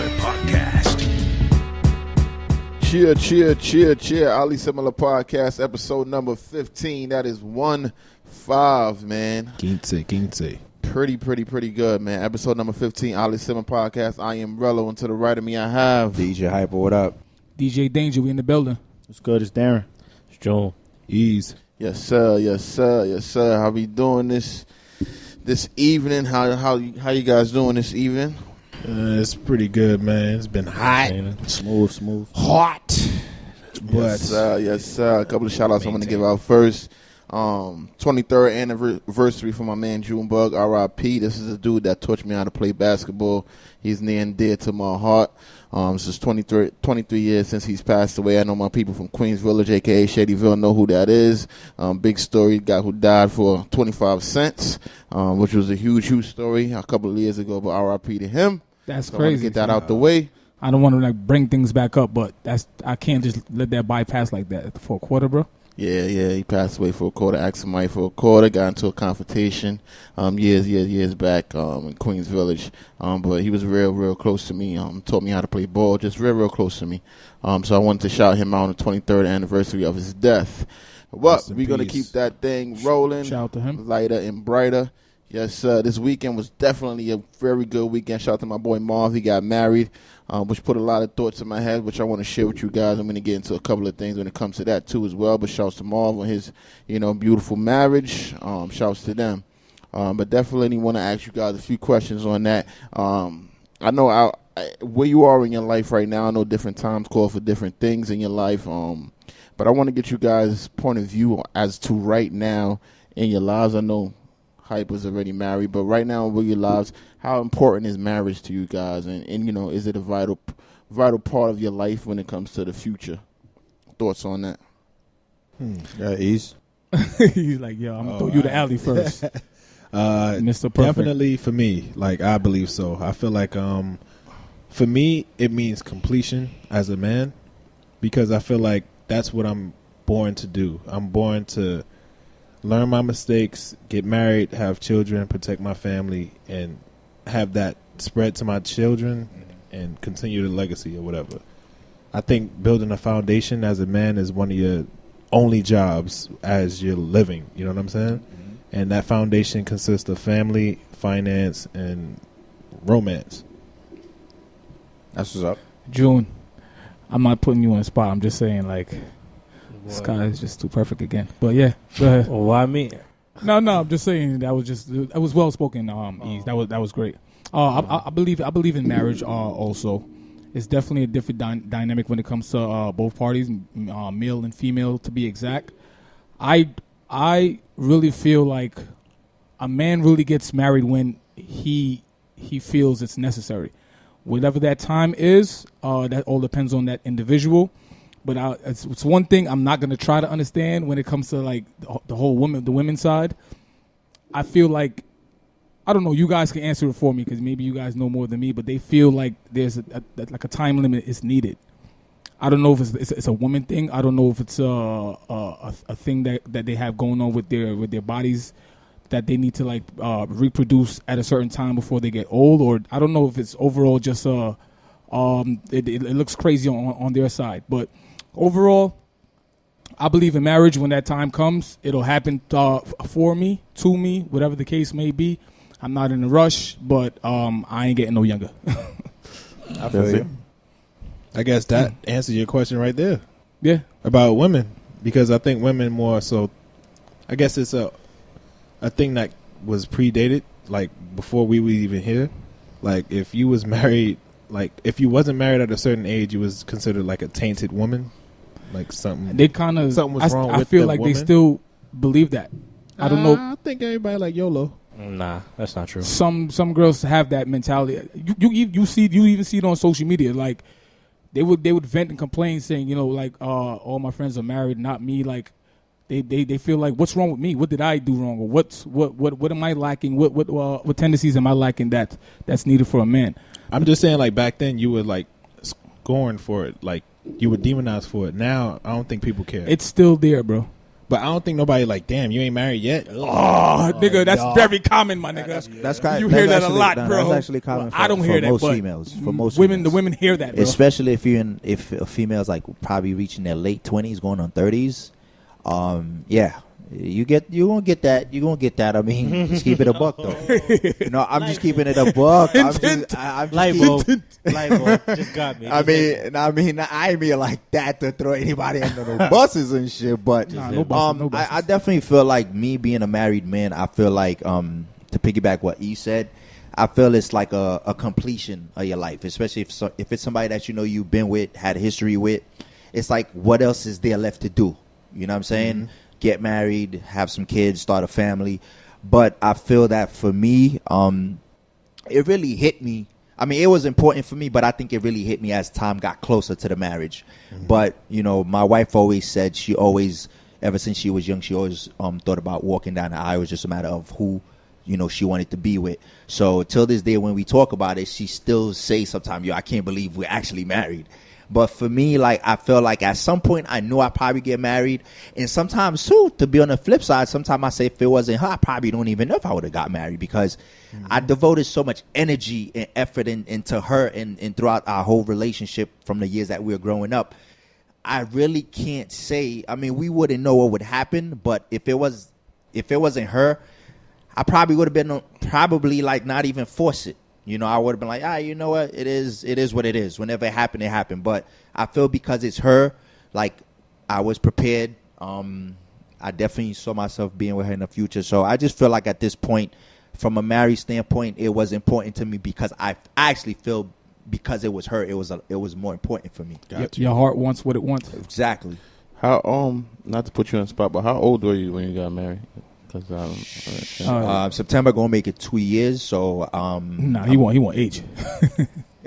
Similar Podcast. Cheer. Ali Similar Podcast, episode number 15. That is 1-5, man. Quince. Pretty good, man. Episode number 15, Ali Similar Podcast. I am Rello, and to the right of me I have Hypa, what up? DJ Dane-Ja, we in the building. What's good? It's Darren. It's Joel. Ease. Yes, sir. How we doing this evening? How you guys doing this evening? It's pretty good, man. It's been hot. Smooth. Hot. But Yes, sir. A couple of shout-outs I'm going to give out first. 23rd anniversary for my man Junebug, R.I.P. This is a dude that taught me how to play basketball. He's near and dear to my heart. This is 23 years since he's passed away. I know my people from Queens Village, a.k.a. Shadyville, know who that is. Big story, guy who died for 25 cents, which was a huge story a couple of years ago, but R.I.P. to him. That's so crazy. I want to get that out the way. I don't want to bring things back up, but I can't just let that bypass like that for a quarter, bro. Yeah, he passed away for a quarter. Asked somebody for a quarter. Got into a confrontation years back in Queens Village. But he was real close to me. Taught me how to play ball. Just real close to me. So I wanted to shout him out on the 23rd anniversary of his death. But we're going to keep that thing rolling. Shout out to him. Lighter and brighter. Yes, sir. This weekend was definitely a very good weekend. Shout out to my boy Marv. He got married, which put a lot of thoughts in my head, which I want to share with you guys. I'm going to get into a couple of things when it comes to that, too, as well. But shouts to Marv on his, beautiful marriage. Shouts to them. But definitely want to ask you guys a few questions on that. I know where you are in your life right now. I know different times call for different things in your life. But I want to get you guys' point of view as to right now in your lives. I know Hypa's already married, but right now in your lives, how important is marriage to you guys? And is it a vital part of your life when it comes to the future? Thoughts on that? Ease. He's like, yo, I'm going to throw you the alley first. Mr. Perfect. Definitely for me, I believe so. I feel like for me, it means completion as a man, because I feel like that's what I'm born to do. I'm born to learn my mistakes, get married, have children, protect my family, and have that spread to my children and continue the legacy or whatever. I think building a foundation as a man is one of your only jobs as you're living. You know what I'm saying? Mm-hmm. And that foundation consists of family, finance, and romance. That's what's up. June, I'm not putting you on the spot. I'm just saying, this guy is just too perfect again. But yeah, go ahead. Well, why me? No, I'm just saying that was well spoken. Ease. That was great. I believe in marriage. Also, it's definitely a different dynamic when it comes to both parties, male and female, to be exact. I really feel like a man really gets married when he feels it's necessary. Whatever that time is, that all depends on that individual. But it's one thing I'm not going to try to understand when it comes to the whole the women's side. I feel like, I don't know, you guys can answer it for me because maybe you guys know more than me, but they feel like there's a time limit is needed. I don't know if it's a woman thing. I don't know if it's a thing that they have going on with their bodies, that they need to reproduce at a certain time before they get old, or I don't know if it's overall just it looks crazy on their side. But overall, I believe in marriage. When that time comes, it'll happen for me, to me, whatever the case may be. I'm not in a rush, but I ain't getting no younger. I feel you. I guess that answers your question right there. Yeah. About women, because I think women more so, I guess it's a thing that was predated, before we were even here. If you was married, if you wasn't married at a certain age, you was considered a tainted woman. Something. They kind of. Something was wrong with I feel the like woman. They still believe that. I don't know. I think everybody like YOLO. Nah, that's not true. Some girls have that mentality. You even see it on social media. They would vent and complain, saying, all my friends are married, not me. They feel like, what's wrong with me? What did I do wrong? Or what am I lacking? What tendencies am I lacking that's needed for a man? I'm just saying, back then you were scorned for it, you were demonized for it. Now I don't think people care. It's still there, bro. But I don't think nobody like, damn, you ain't married yet. Oh, nigga, that's very common, my nigga. That's kind. You that's hear that actually, a lot, no, bro. That's actually common. I don't for hear that, most but females. For most women, females. the women hear that, bro. Especially if a female's like probably reaching their late 20s, going on 30s. Yeah. You're gonna get that. I mean, just keep it a buck though. No, I'm just keeping it a buck. I'm just Light bulb. Just got me. I mean, I ain't mean like that to throw anybody under the buses and shit. But no buses. I definitely feel like me being a married man. I feel like to piggyback what E said, I feel it's like a completion of your life, especially if it's somebody that you know you've been with, had a history with. It's like, what else is there left to do? You know what I'm saying? Mm-hmm. Get married, have some kids, start a family. But I feel that for me, it really hit me. I mean, it was important for me, but I think it really hit me as time got closer to the marriage. Mm-hmm. But, you know, my wife always said ever since she was young, she always thought about walking down the aisle. It was just a matter of who, you know, she wanted to be with. So till this day, when we talk about it, she still says sometimes, I can't believe we're actually married. But for me, like, I feel like at some point I knew I'd probably get married. And sometimes, too, to be on the flip side, sometimes I say if it wasn't her, I probably don't even know if I would have got married because I devoted so much energy and effort into her and throughout our whole relationship from the years that we were growing up. I really can't say. I mean, we wouldn't know what would happen. But if it wasn't her, I probably would have been probably like not even force it. You know, I would have been like, you know what? It is what it is. Whenever it happened, it happened. But I feel because it's her, like, I was prepared. I definitely saw myself being with her in the future. So I just feel like at this point, from a married standpoint, it was important to me because I actually feel because it was her, it was more important for me. Your heart wants what it wants. Exactly. How not to put you on the spot, but how old were you when you got married? September gonna make it 2 years. So he want age.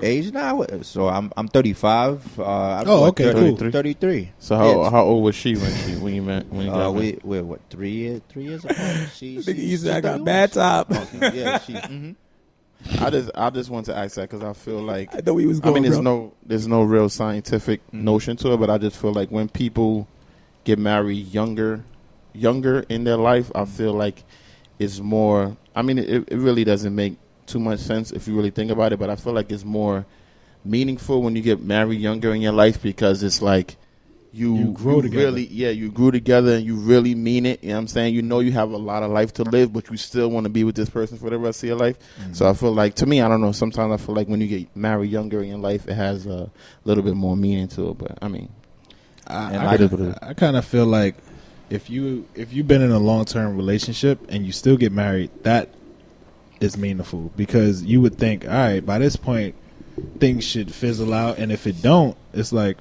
Age now. So I'm 35. Okay, 30, cool. 33. So how old was she when you met? When you got married? We're what 3 years apart. She's I got bad top. Yeah, she. Mm-hmm. I just want to ask that because I feel like I know he was going. I mean, there's no real scientific notion to it, but I just feel like when people get married younger in their life, I feel like it's more. I mean, it really doesn't make too much sense if you really think about it, but I feel like it's more meaningful when you get married younger in your life because it's like you grow together. Really, you grew together and you really mean it. You know what I'm saying? You know you have a lot of life to live, but you still want to be with this person for the rest of your life. Mm-hmm. So I feel like, to me, I don't know, sometimes I feel like when you get married younger in your life, it has a little bit more meaning to it. But I mean, I kind of feel like if you've been in a long-term relationship and you still get married, that is meaningful because you would think, all right, by this point things should fizzle out, and if it don't, it's like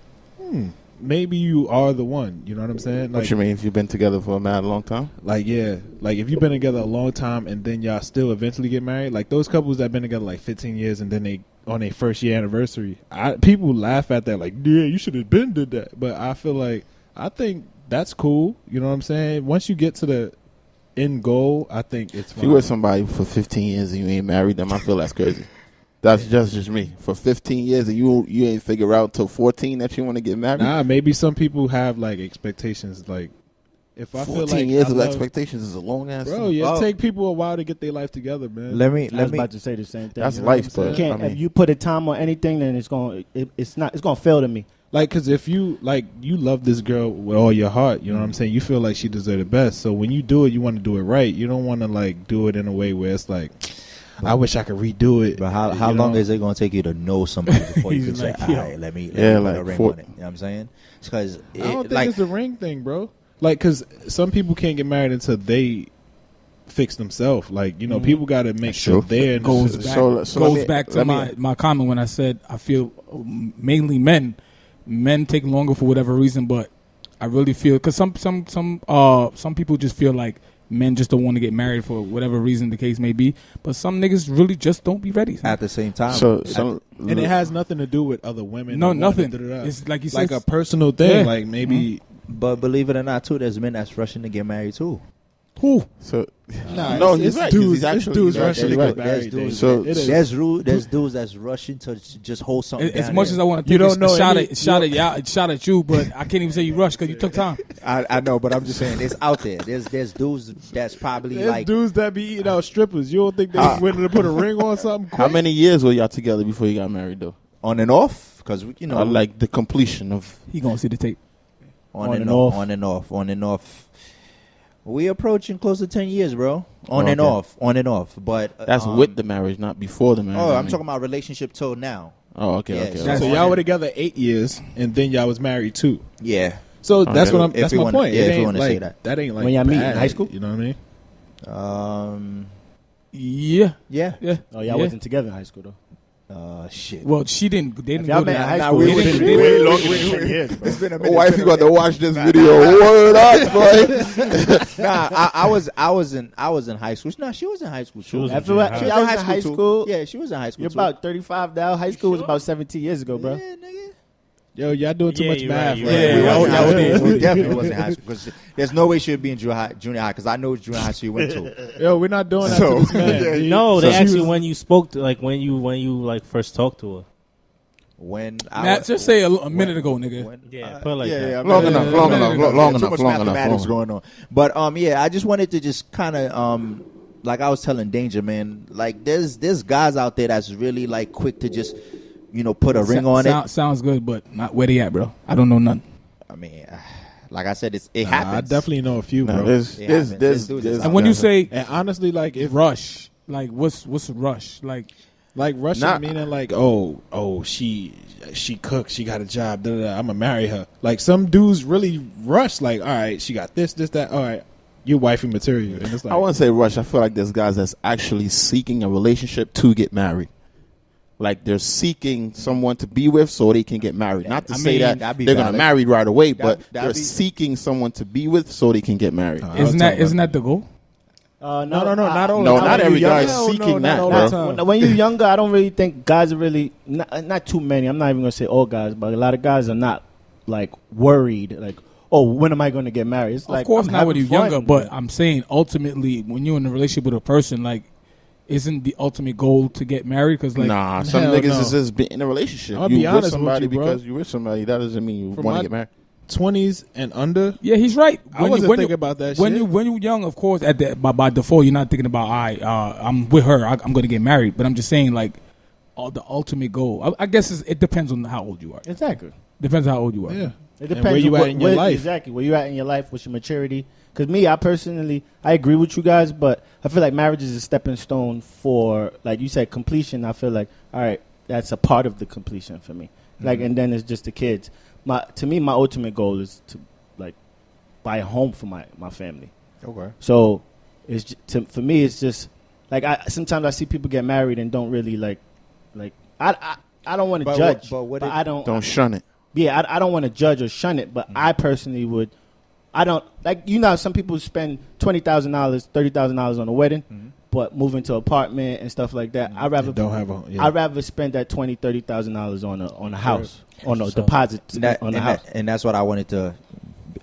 maybe you are the one. You know what I'm saying? Like, what you mean if you've been together for a mad long time? Like, yeah, like if you've been together a long time and then y'all still eventually get married, like those couples that been together like 15 years and then they on their first year anniversary, people laugh at that like, yeah, you should have been did that. But I think that's cool. You know what I'm saying? Once you get to the end goal, I think it's fine. If you with somebody for 15 years and you ain't married them, I feel that's crazy. That's just me. For 15 years and you ain't figure out till 14 that you want to get married? Nah, maybe some people have like expectations. Like, if I 14 feel like years of expectations is a long ass. Bro, yeah, it take people a while to get their life together, man. I was about to say the same thing. That's life, but if you put a time on anything, then it's gonna fail to me. Like, because if you love this girl with all your heart, you know what I'm saying? You feel like she deserves the best. So when you do it, you want to do it right. You don't want to like do it in a way where it's like, I wish I could redo it. But how long is it going to take you to know somebody before you can say, all right, let me put a ring on it? You know what I'm saying? Because I don't think it's the ring thing, bro. Like, because some people can't get married until they fix themselves. Like, you know, people got to make sure they're goes back to my comment when I said I feel mainly men take longer for whatever reason, but I really feel because some people just feel like men just don't want to get married for whatever reason the case may be, but some niggas really just don't be ready at the same time. And it has nothing to do with other women. No, nothing. It's like you said, like a personal thing. Like maybe. But believe it or not, too, there's men that's rushing to get married too. Who? So Nah, No, it's he's right. dudes, He's actually dudes he's rushing to actually get right. married. There's So- It is. There's dudes that's rushing to just hold something down. As much as I want to You take don't know a shot any- shot at you, but I can't even say you rushed because you took time. I know, but I'm just saying it's out there. There's dudes that's probably There's like dudes that be eating out strippers. You don't think they went to put a ring on something? How many years were y'all together before you got married, though? on and off because Like the completion of. He gonna see the tape. on and off. We approaching close to 10 years, bro. On and off. But That's with the marriage, not before the marriage. Oh, I I'm mean. talking about relationship till now. Oh, okay, Yeah, okay. so- okay. So y'all were together 8 years, and then y'all was married too. Yeah. So that's Okay. what I'm. If That's we my wanna- point. yeah, It if we ain't wanna like say that. that ain't like When y'all meet in bad, high school? You know what I mean? Yeah, Yeah. yeah. Oh, y'all yeah. wasn't together in high school though. Shit. Well, she didn't. They didn't If y'all go met in there. high Nah, school, we it didn't- been we- way we- longer we- than 10 years, bro. It's been a Oh, minute. wife, you got to watch this video. Word up, boy. Nah, I was in high school. Nah, she was in high school too. She was in After what? She was Y'all in was in high too. school. Yeah, she was in high school. You're too. about 35 now. High school was about 17 years ago, bro. Yeah, nigga. Yo, y'all doing too Yeah, much you're math. right, you're right right. now. We Yeah, wasn't yeah, high we school. did. We definitely wasn't in high school because there's no way she'd be in junior high because I know which junior high she went to. Yo, we're not doing that So- to this man. Yeah, He- No, they she asked you was- when you spoke to, like when you like first talked to her. When I Matt, was- just say a minute ago, nigga. when- Yeah, put it like yeah, that. yeah, Long yeah, enough, yeah, long yeah, enough, yeah, long yeah, enough, too much long enough, mathematics long going on. But yeah, I just wanted to just kind of like I was telling Danger, man, like there's guys out there that's really like quick to just put a ring on it. Sounds good, but not where they at, bro. I don't know nothing. I mean, like I said, it Nah, happens. I definitely know a few, No, bro. there's It happens. There's dudes that's And when you say And honestly, like if rush, like what's rush? Like Russian Not- meaning like she cooks, she got a job, I'm gonna marry her. Like some dudes really rush. Like all right, she got this, that. All right, you're wifey material, and it's like I wouldn't say rush. I feel like there's guys that's actually seeking a relationship to get married. Like they're seeking someone to be with so they can get married. Not to I say mean, that that'd be they're going to valid. marry right away, but That'd they're be- seeking someone to be with so they can get married. isn't that the goal? no, not all No, the time. not every When you guy young- is no, seeking not that, all bro. the time. When you're younger, I don't really think guys are really not too many. I'm not even gonna say all guys, but a lot of guys are not like worried. Like, oh, when am I going to get married? It's like, Of course I'm not when having you're fun. younger, but I'm saying ultimately when you're in a relationship with a person, like, isn't the ultimate goal to get married? Because like, Nah, some hell niggas no. is just be in a relationship. I'll you be with honest with somebody you, bro. because you with somebody. That doesn't mean you From want my- to get married. 20s and under. yeah, he's right. I wasn't thinking about that when shit. when you're young, of course, by default, you're not thinking about I'm with her. I'm going to get married. But I'm just saying, like, the ultimate goal. I guess it depends on how old you are. Exactly. Depends on how old you are. Yeah. It And depends where you on at in your life. Exactly. Where you at in your life, what's your maturity. Because me, I personally, I agree with you guys, but I feel like marriage is a stepping stone for, like you said, completion. I feel like, all right, that's a part of the completion for me. Like, and then it's just the kids. To me, my ultimate goal is to, like, buy a home for my family. Okay. So for me, it's just like sometimes I see people get married and don't really like I don't want to But judge, what- but what but if- I don't. Don't shun it. Yeah, I don't want to judge or shun it, but I personally would. I don't like some people spend $20,000, $30,000 on a wedding, but move into an apartment and stuff like that. I rather Don't have a. Yeah. I rather spend that $20,000-$30,000 on a house, on a deposit on a house. And that's what I wanted to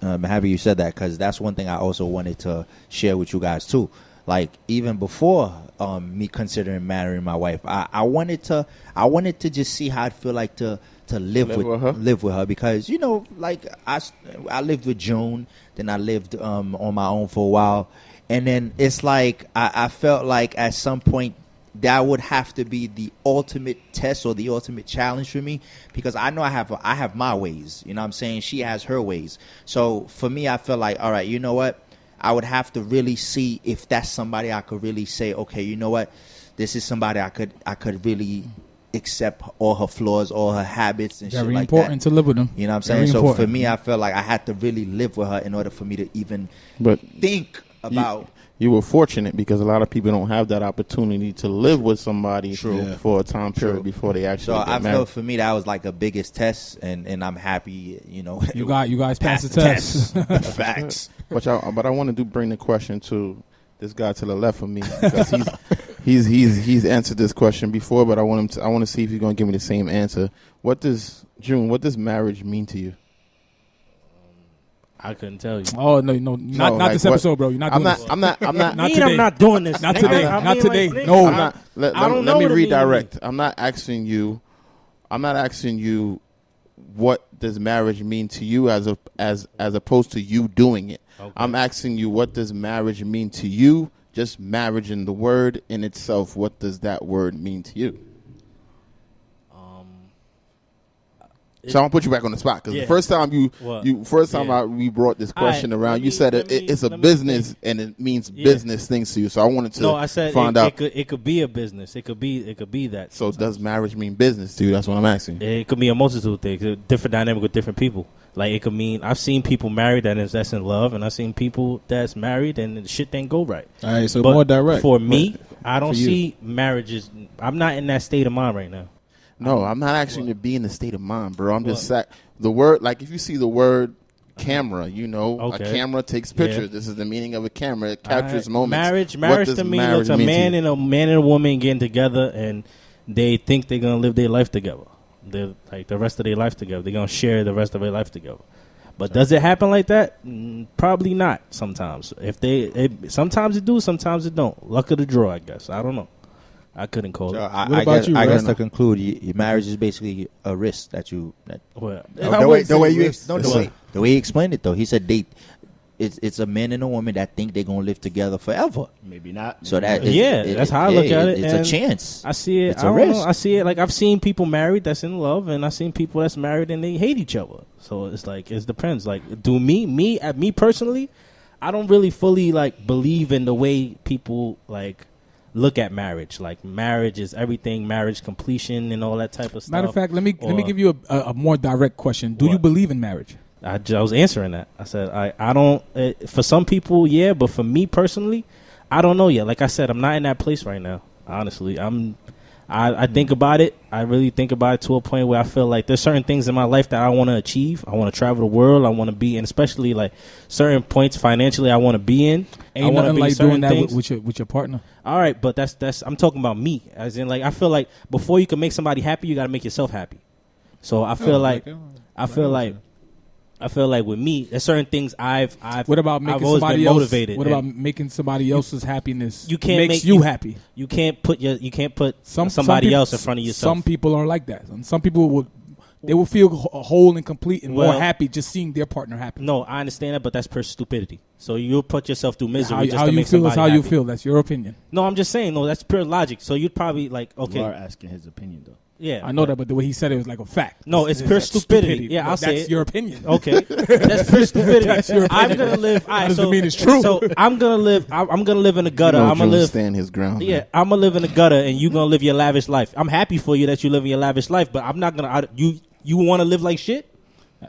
have you said that because that's one thing I also wanted to share with you guys too. Like even before me considering marrying my wife, I wanted to just see how I'd feel like to live with her because like I lived with June, then I lived on my own for a while, and then it's like I felt like at some point that would have to be the ultimate test or the ultimate challenge for me because I know I have my ways, you know what I'm saying? She has her ways. So for me, I feel like, all right, you know what? I would have to really see if that's somebody I could really say, okay, you know what? This is somebody I could really accept all her flaws, all her habits and Very shit like important that. to live with them. You know what I'm Very saying? So important. for me, I felt like I had to really live with her in order for me to even But think about you were fortunate because a lot of people don't have that opportunity to live with somebody for a time period before they actually so get I married. felt for me that was like a biggest test, and I'm happy, You guys passed the test. Facts. But I want to bring the question to this guy to the left of me because he's answered this question before, but I want to see if he's going to give me the same answer. What does marriage mean to you? I couldn't tell you. Oh no, not like this what- episode, bro. You're not doing this. I'm not. Not I mean, today. I'm not doing this. Not nigga. today. I Not mean, today. like, nigga, No. I'm not. Let I don't let know me what it means. redirect. I'm not asking you. I'm not asking you what does marriage mean to you as opposed to you doing it. Okay. I'm asking you what does marriage mean to you? Just marriage in the word in itself. What does that word mean to you? So I'm gonna put you back on the spot because Yeah. the first time What? we we brought this question Alright, around, let you me- said let me- it's a let me business think. and it means Yeah. business things to you. So I wanted to No, I said find it, out. it could be a business. It could be that. So does marriage mean business to you? That's what I'm asking. It could be a multitude of things. A different dynamic with different people. Like it could mean I've seen people married that's in love, and I've seen people that's married and the shit didn't go right. All right, so But more direct. for me, I don't for you. see marriages. I'm not in that state of mind right now. No, I'm not asking you to be in the state of mind, bro. I'm just What? the word. Like if you see the word camera, you know, Okay. a camera takes pictures. Yeah. This is the meaning of a camera. It Alright. captures moments. Marriage What does to me marriage looks a mean to man you? and a woman getting together, and they think they're gonna live their life together. They're like the rest of their life together. They're gonna share the rest of their life together. But does it happen like that? Probably not. Sometimes, sometimes it do, sometimes it don't. Luck of the draw, I guess. I don't know. I couldn't call So it. What I about guess, you, I guess Rello? to conclude, your marriage is basically a risk that you. Well, The way you risk. the way he explained it though, he said it's a man and a woman that think they're gonna live together forever. Maybe not. So that Yeah, that's how I look at it, It's and a chance. I see it. It's I a don't know. risk. I see it like I've seen people married that's in love, and I've seen people that's married and they hate each other. So it's like it depends. Like, me personally, I don't really fully like believe in the way people like look at marriage. Like marriage is everything, marriage completion and all that type of stuff. Matter of fact, let me Or- give you a more direct question. Do you What? believe in marriage? I was answering that. I said I don't. For some people, yeah, but for me personally, I don't know yet. Like I said, I'm not in that place right now. Honestly, I think about it. I really think about it to a point where I feel like there's certain things in my life that I want to achieve. I want to travel the world. I want to be in, especially like certain points financially. I want to be in. I Ain't want to nothing be like certain doing that things. with your partner. All right, but that's I'm talking about me. As in, like I feel like before you can make somebody happy, you got to make yourself happy. So I feel I feel like with me, there's certain things I've What about I've making always somebody been else? motivated. What and about making somebody else's happiness? You can't makes make you you- happy. you can't put Some somebody people- else in front of yourself. Some people are like that. And some people will feel whole and complete and more Well- happy just seeing their partner happy. No, I understand that, but that's pure stupidity. So you'll put yourself through misery How just you to make feel is somebody how you happy. feel. That's your opinion. No, I'm just saying. No, that's pure logic. So you'd probably like, You okay, are asking his opinion though. yeah, I know that, but the way he said it was like a fact. No, it's pure stupidity. Yeah, I'll say that's it. your opinion. Okay, that's pure stupidity. That's your I'm opinion. gonna live. That doesn't mean it's true. So I'm gonna live. I'm gonna live in the gutter. You know I'm gonna June live. stand his ground. Yeah, I'm gonna live in the gutter, and you gonna live your lavish life. I'm happy for you that you live your lavish life, but I'm not gonna. You want to live like shit?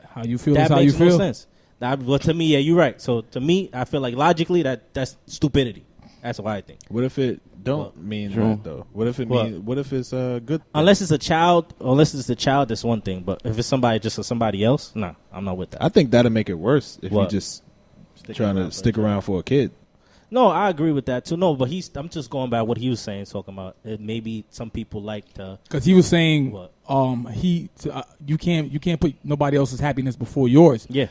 How you feel is That how you makes no feel. sense. Well, to me, yeah, you're right. So to me, I feel like logically that's stupidity. That's what I think. What if it don't What? mean True. that though? What if it What? mean? What if it's a good? Unless it's a child, that's one thing. But if it's somebody else, nah, I'm not with that. I think that'll make it worse if What? you just trying to stick around for a kid. No, I agree with that too. No, but I'm just going by what he was saying, talking about maybe some people like to. Because he was saying, What? you can't put nobody else's happiness before yours. Yeah,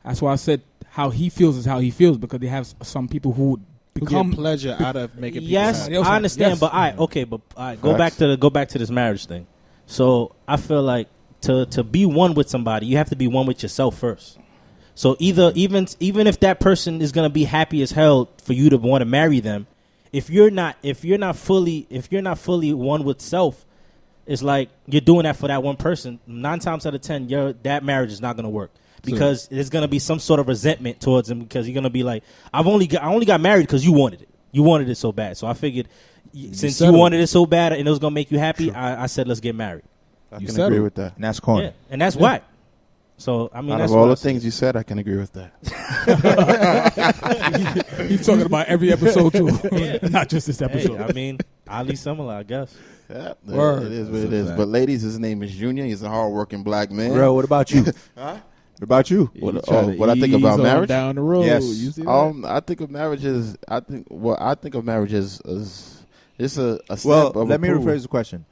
That's why I said how he feels is how he feels, because they have some people who Who become get pleasure out of making people yes, happy. else I happy. understand. Yes. But go Facts. back to this marriage thing. So I feel like to be one with somebody, you have to be one with yourself first. So even if that person is gonna be happy as hell for you to want to marry them, if you're not fully one with self, it's like you're doing that for that one person. 9 times out of 10, that marriage is not gonna work because there's gonna be some sort of resentment towards him because you're gonna be like, I only got married because you wanted it. You wanted it so bad. So I figured since you settled. wanted it so bad and it was gonna make you happy, I said let's get married. I You can settled. agree with that. And that's corny. Yeah, and that's why. So I mean, Out that's of all what the I said. things you said, I can agree with that. he's talking about every episode too, Yeah. not just this Hey, episode. I mean, oddly similar, I guess. Yeah, Word. it is what That's it a is. fact. But ladies, his name is Junior. He's a hardworking black man. Bro, what about you? What about you? You What- try oh, to what I think ease about on marriage? down the road. Yes. You see that? I think of marriage as it's a step Well, of let me approval. rephrase the question.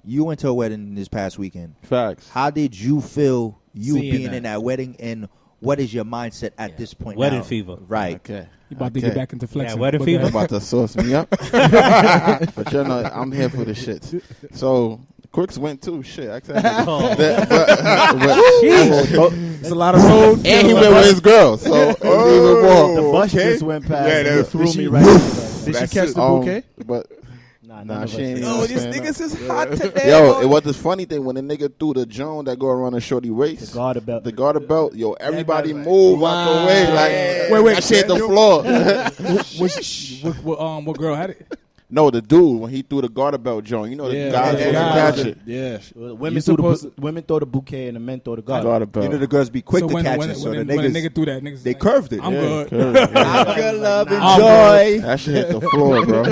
You went to a wedding this past weekend. Facts. How did you feel Seeing being that. in that wedding, and what is your mindset at this point? Wedding now? fever. Right. Okay. You about to get back into flexing. Yeah, wedding But fever. go ahead. About to sauce me up. But you know, I'm here for the shits. So Quicks went too. Shit. I said, Oh. It's a lot of road. and he went with his girl. So it was even more. The bus just went past Yeah, and that it threw she- me right into that. Did she catch the bouquet? But None nah, of she us ain't did. even Oh, these stand niggas up. is hot today. Yo, it was this funny thing when the nigga threw the Joan that go around the shorty waist. The garter belt. The garter belt. Yo, everybody Everybody moved out the way. Like, Wait, that shit hit the floor. What girl had it? No, the dude, when he threw the garter belt joint, you know, the guys yeah, supposed to catch it. Yeah. Women You throw supposed women throw the bouquet and the men throw the garter. Garter belt. You know the girls be quick So to when catch when it, so when the a niggas nigga threw that, niggas they like, curved it. I'm Yeah, good. curved, yeah. I'm good, love, Nah, enjoy. That shit hit the floor, bro.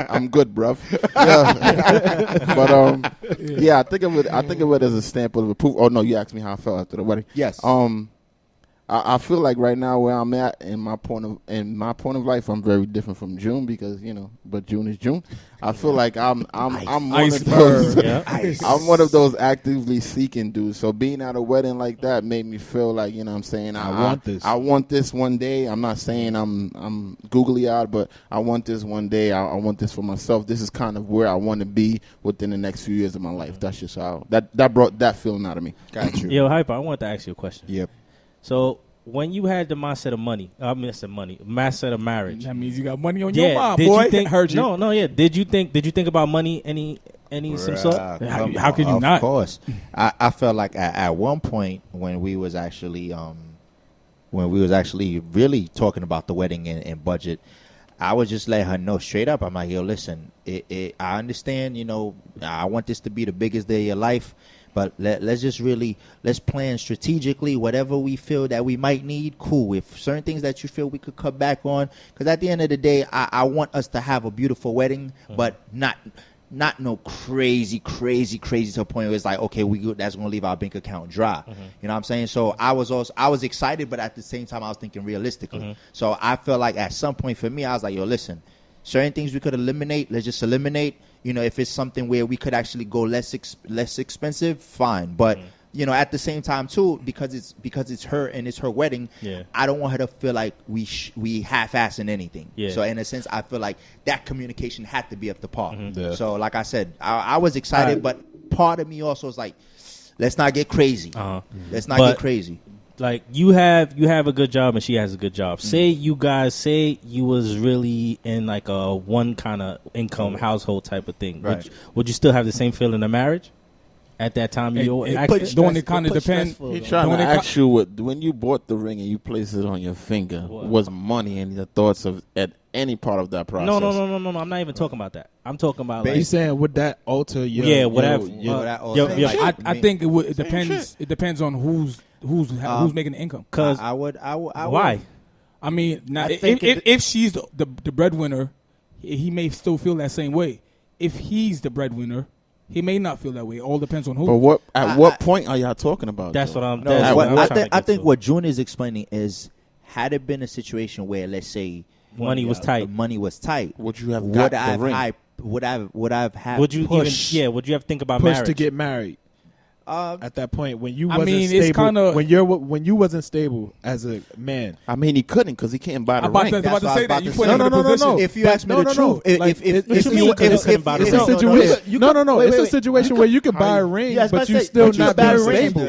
I'm good, bruv. Yeah. But yeah, I think of it as a stamp of approval. Oh no, you asked me how I felt after the wedding. Yes. I feel like right now where I'm at in my point of life, I'm very different from June because but June is June. I feel like I'm one of those. Yeah. I'm one of those actively seeking dudes. So being at a wedding like that made me feel like, what I'm saying, I want this. I want this one day. I'm not saying I'm googly eyed, but I want this one day. I want this for myself. This is kind of where I want to be within the next few years of my life. That's just how that brought that feeling out of me. Got you. Yo, Hypa, I wanted to ask you a question. Yep. So when you had the mindset of mindset of marriage. That means you got money on your Yeah, mind, did boy. you think? Heard you. No, yeah. Did you think about money any some sort? How could you not? Of course. I felt like at one point when we was actually really talking about the wedding and budget, I would just let her know straight up. I'm like, yo, listen, I understand, I want this to be the biggest day of your life, but let's plan strategically whatever we feel that we might need. Cool. If certain things that you feel we could cut back on, because at the end of the day, I want us to have a beautiful wedding, but not no crazy to a point where it's like, okay, that's gonna leave our bank account dry. You know what I'm saying? So I was excited, but at the same time I was thinking realistically. So I felt like at some point for me, I was like, yo, listen, certain things we could eliminate, let's just eliminate. If it's something where we could actually go less expensive, fine. But at the same time too, because it's her and it's her wedding, I don't want her to feel like we half-assing anything. So in a sense, I feel like that communication had to be up to par. So like I said, I was excited, but part of me also is like, let's not get crazy. Let's not get crazy. Like you have a good job and she has a good job. Say you was really in like a one kind of income household type of thing. Right. Would you still have the same feeling in marriage at that time? Don't it kind of depend? He's trying to ask you when you bought the ring and you placed it on your finger, was money and your thoughts of at any part of that process? No. I'm not even talking about that. I'm talking about like, He's saying would that alter your whatever. I think it depends. It depends on who's making the income. Because I would. Why? I mean, now I think if she's the breadwinner, he may still feel that same way. If he's the breadwinner, he may not feel that way. It all depends on who. But what point are y'all talking about? That's though? what I'm. No, that's what I'm trying to I get think to. what June is explaining is, had it been a situation where, let's say, Money was tight. the money was tight, Would you have got the ring? would I've had Would you push? would you have to think about push marriage to get married? At that point, when you I wasn't mean, it's stable, kinda- when you wasn't stable as a man. I mean, he couldn't because he can't buy the I'm about ring. to That's what I say was that. about You to put say. him in a No. position. If you ask me the truth, It's a no, situation. No. wait, It's a wait. situation where you could buy a ring, Yeah, I was about but to you say, still but you not buy being a ring, stable.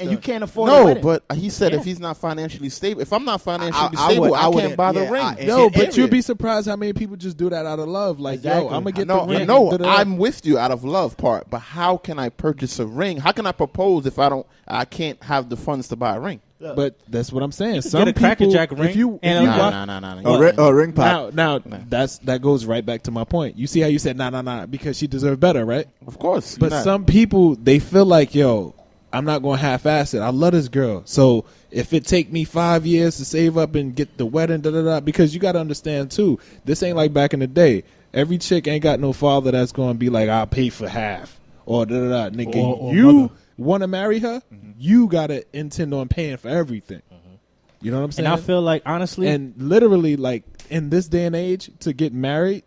and you can't afford a No, wedding. but he said Yeah. if he's not financially stable, if I'm not financially I stable, would- I wouldn't- can't buy the yeah, ring. No, and- but you'd be surprised how many people just do that out of love. Like, Exactly. yo, I'm gonna get No, the ring. no, Da-da-da. I'm with you out of love part, but how can I purchase a ring? How can I propose if I can't have the funds to buy a ring? But that's what I'm saying. get Some a Cracker people, Jack ring if you and a watch- No. A ring pop. now that goes right back to my point. You see how you said nah because she deserved better, right? Of course. But you're not. some people, they feel like, yo, I'm not going to half-ass it. I love this girl. So if it take me 5 years to save up and get the wedding, because you got to understand, too, this ain't like back in the day. Every chick ain't got no father that's going to be like, I'll pay for half. Or Nigga, Or you mother. want to marry her, you got to intend on paying for everything. You know what I'm saying? And I feel like honestly, And literally, like, in this day and age, to get married,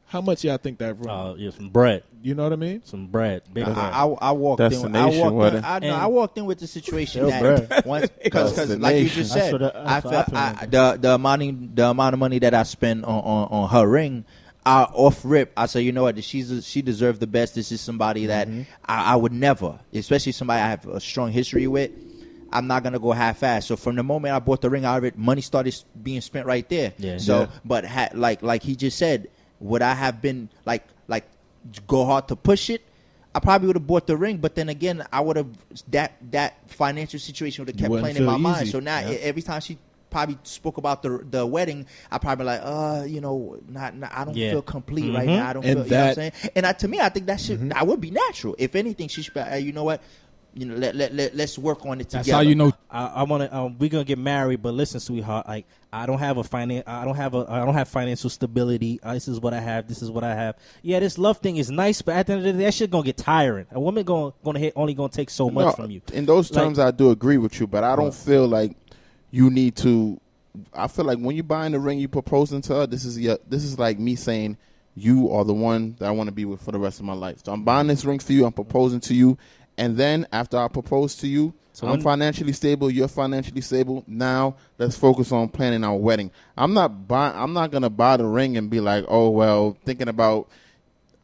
How much y'all think that room? Yeah, some bread. You know what I mean? Some bread. Big bread. I walked in. Destination wedding. I walked in with the situation Still that once because like you just said, I felt the amount of money that I spent on her ring. Off rip, I said, you know what? She deserved the best. This is somebody that I would never, especially somebody I have a strong history with. I'm not gonna go half-assed. So from the moment I bought the ring out of it, money started being spent right there. Yeah. So, but like he just said, would I have been like go hard to push it? I probably would have bought the ring, but then again, I would have that financial situation would have kept playing in my mind. So now every time she probably spoke about the wedding, I probably like, not I don't feel complete right now. I don't feel, you know what I'm saying? And to me, I think that should that would be natural. If anything, she should be, you know what? You know, let's work on it together. That's how you know. I want to. We're gonna get married, but listen, sweetheart. Like I don't have financial stability. This is what I have. This is what I have. Yeah, this love thing is nice, but at the end of the day, that shit gonna get tiring. A woman only gonna take so much from you. In those terms, I do agree with you, but I don't feel like you need to. I feel like when you're buying the ring, you proposing to her. This is like me saying you are the one that I want to be with for the rest of my life. So I'm buying this ring for you. I'm proposing to you. And then after I propose to you, I'm financially stable. You're financially stable. Now let's focus on planning our wedding. I'm not gonna buy the ring and be like, oh well, thinking about.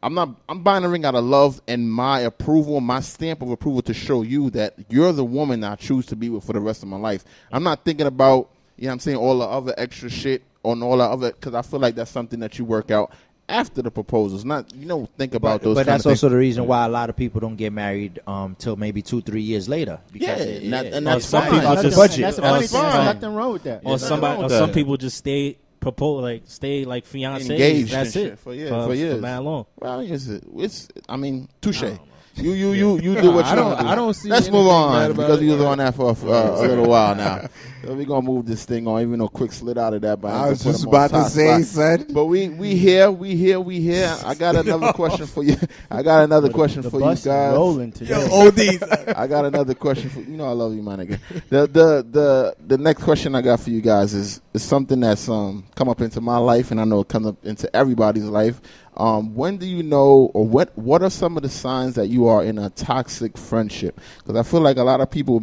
I'm buying a ring out of love and my approval, my stamp of approval to show you that you're the woman I choose to be with for the rest of my life. I'm not thinking about, you know what I'm saying, all the other extra shit on all the other, because I feel like that's something that you work out after the proposals, not think about those. But kind that's of also the reason why a lot of people don't get married till maybe 2-3 years later. Because and that's some fine. people just budget. That's the funny thing. fine. Nothing wrong with that. Or some people just stay fiancés. Engaged That's and it shit for years. For man long. Well, it's I mean, touche. You do what you want to do. I don't see. Let's move on because you we was on that for a little while now. So we're gonna move this thing on. Even though Quick slid out of that, but I was just about to say, son. But we here. I got another question for you. I got another question for you guys. Rolling today. I got another question for you. Know I love you, my nigga. The next question I got for you guys is something that's come up into my life, and I know it comes up into everybody's life. When do you know, or what are some of the signs that you are in a toxic friendship? Because I feel like a lot of people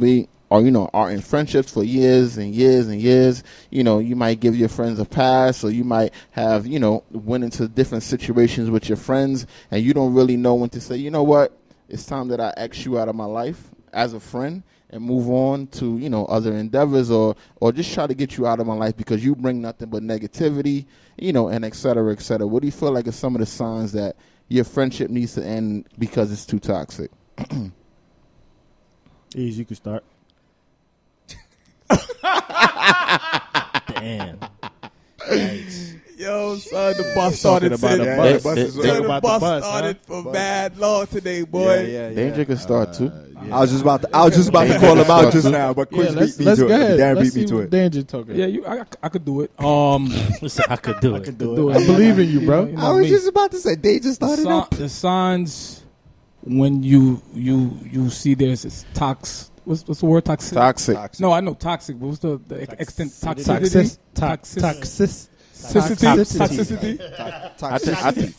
are in friendships for years and years and years. You know, you might give your friends a pass, or you might have, went into different situations with your friends, and you don't really know when to say, you know what, it's time that I X you out of my life as a friend and move on to, other endeavors, or just try to get you out of my life because you bring nothing but negativity, and et cetera, et cetera. What do you feel like are some of the signs that your friendship needs to end because it's too toxic? Easy, you can start. Damn. Yikes. Yo, son, the bus started. The bus started for mad long today, boy. Danger can start too. I was just about to call him out just now, but Quick beat me to it. Darren beat me to it. Danger talking. Yeah, I could do it. Listen, I could do it. I believe in you, bro. I was just about to say, Danger started up. The signs when you see there's toxic. What's the word? Toxic. Toxic. No, I know toxic. But what's the extent? Toxicity. Toxicity.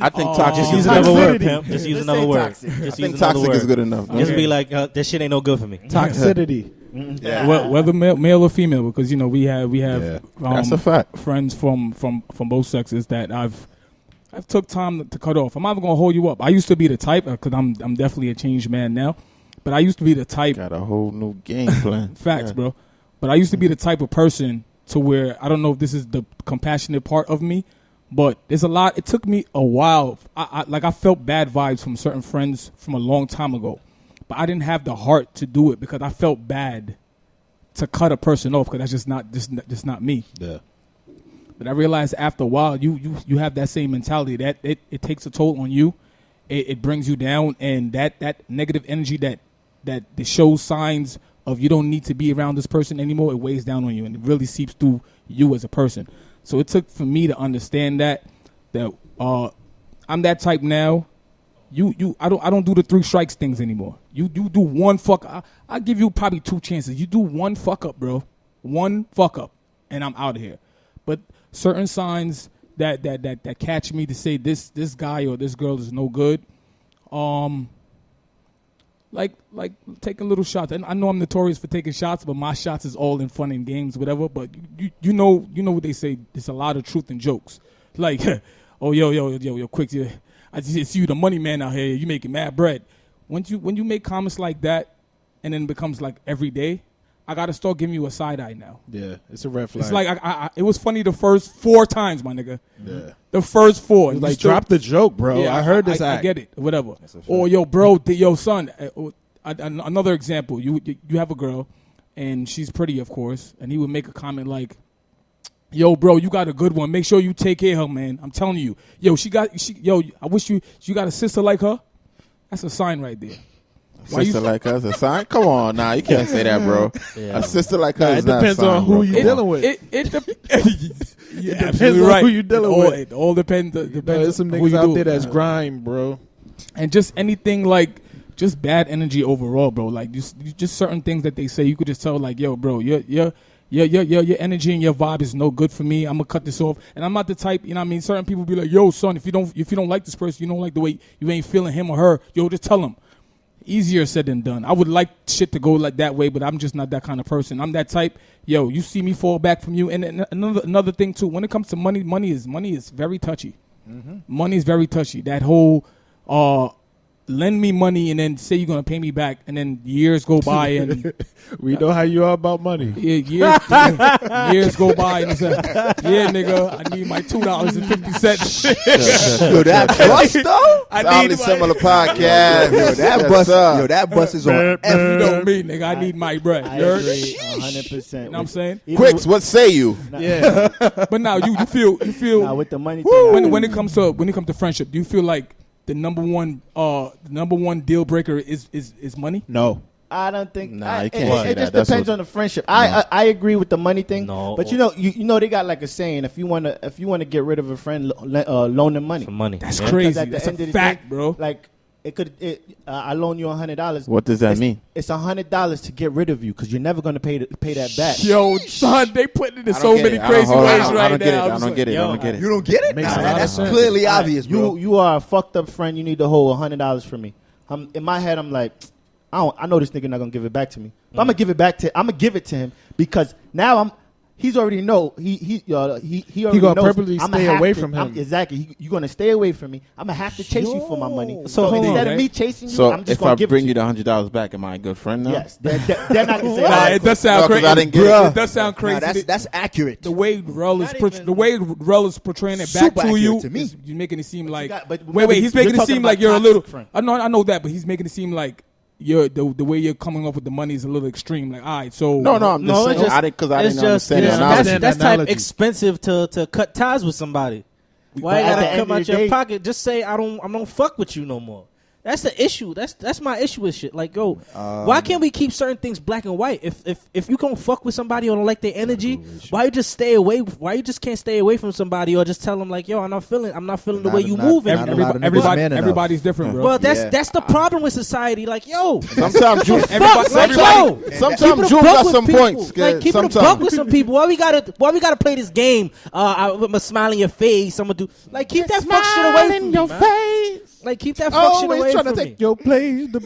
I think toxic. Just use another word, pimp. Just use another word. I think toxic is good enough. Just be like, that shit ain't no good for me. Toxicity. Whether male or female, because we have that's a fact. Friends from both sexes that I've took time to cut off. I'm not gonna hold you up. I used to be the type, because I'm definitely a changed man now. But I used to be the type. Got a whole new game plan. Facts, bro. But I used to be the type of person to where, I don't know if this is the compassionate part of me, but there's a lot. It took me a while. I felt bad vibes from certain friends from a long time ago, but I didn't have the heart to do it because I felt bad to cut a person off, because that's just not me. Yeah. But I realized after a while, you have that same mentality that it takes a toll on you. It brings you down, and that negative energy that shows signs of you don't need to be around this person anymore, it weighs down on you, and it really seeps through you as a person. So it took for me to understand that I'm that type now. I don't do the 3 strikes things anymore. You do one fuck. I give you probably 2 chances. You do one fuck up, bro. One fuck up, and I'm out of here. But certain signs that catch me to say this guy or this girl is no good. Like taking little shots. And I know I'm notorious for taking shots, but my shots is all in fun and games, whatever. But you know what they say. There's a lot of truth in jokes. Like, oh yo, quick, I just see you the money man out here. You making mad bread. When you make comments like that, and then it becomes like every day, I gotta start giving you a side eye now. Yeah, it's a red flag. It's like it was funny the first 4 times, my nigga. Yeah. The first 4. Like, drop the joke, bro. Yeah, I heard this I act. get it. Whatever. Or yo, bro, yo, son. Another example. You have a girl, and she's pretty, of course, and he would make a comment like, "Yo, bro, you got a good one. Make sure you take care of her, man. I'm telling you. Yo, I wish you got a sister like her. That's a sign right there. Sister like us, a sign? Come on, nah, you can't say that, bro. Yeah. A sister like her is It not depends a sign, on who bro. you Come on. dealing with. It depends on who you dealing with. It all depends. There's some who niggas you out do. there that's grime, bro. And just anything like just bad energy overall, bro. Like just certain things that they say, you could just tell, like, yo, bro, your energy and your vibe is no good for me. I'm gonna cut this off. And I'm not the type, you know what I mean? Certain people be like, yo, son, if you don't like this person, you don't like the way you ain't feeling him or her, yo, just tell him. Easier said than done. I would like shit to go like that way, but I'm just not that kind of person. I'm that type. Yo, you see me fall back from you. And another thing too, when it comes to money is very touchy. Mm-hmm. Money is very touchy. That whole lend me money and then say you're gonna pay me back, and then years go by and We know how you are about money. years go by and it's like, yeah, nigga, I need my $2.50. Yo, that bus though. Soundly similar podcast. Yo, that bus. Yo, that bus is on You F. know me, nigga. I need my bread. I You heard? agree 100%. You know what I'm saying? Quicks, what say you? Yeah. But now you feel Now with the money thing, when it comes to friendship, do you feel like the number one deal breaker is money? No. I don't think. Nah, you can't say it just that. depends on the friendship. I agree with the money thing. No. But you know they got like a saying: if you wanna get rid of a friend, loan them money. For money. That's Yeah. crazy. At the That's end a of the fact, day, bro. Like I loan you $100. What does that mean? It's $100 to get rid of you because you're never gonna pay that back. Yo, son, they put it in I so don't get many it. I crazy don't- ways I don't right get it. now. I don't get it. I don't get it. You don't get it? Makes Nah, a lot of that's sense. clearly obvious, bro. You are a fucked up friend. You need to hold $100 from me. In my head, I'm like, I know this nigga not gonna give it back to me. But I'm gonna give it to him because now he's already know he already gonna knows purposely I'ma stay have away to- from him. Exactly. You're gonna stay away from me. I'm gonna have to chase you for my money. So So hold instead on, of me chasing you, So I'm just if gonna I give bring it you to the $100 back, am I a good friend now? Yes, they're not gonna say Nah, that. it does sound No, 'cause crazy. I didn't get it. It does sound crazy. Nah, that's accurate. The way Rello Not is even- the way Rello is portraying it back Super to you, accurate to me. you're making it seem like. got- but wait, remember, he's making you're it talking seem about like you're a toxic little. friend. I know that, but he's making it seem like the way you're coming up with the money is a little extreme. Like, all right, so No, I'm just No, saying. it's just, I didn't it's just understand the yeah, analogy. that's type analogy. expensive to cut ties with somebody. Why you But at the gotta end come of out the your day- pocket? Just say I don't fuck with you no more. That's the issue. That's my issue with shit. Like, yo, why can't we keep certain things black and white? If you can't fuck with somebody or don't like their energy, why you just stay away? Why you just can't stay away from somebody or just tell them like, yo, I'm not feeling the way you move. not a lot of niggas man enough. everybody's different, bro. Well, Yeah. that's the problem with society. Like, yo, Sometimes you, everybody, yo, sometimes keep it a you buck got with some people. points. Like, keep it a buck with some people. Why we gotta play this game? With my smile in your face. I'm gonna do like keep that fuck shit away from me, man. Like keep that fuck shit away Always trying from to me. take your place, the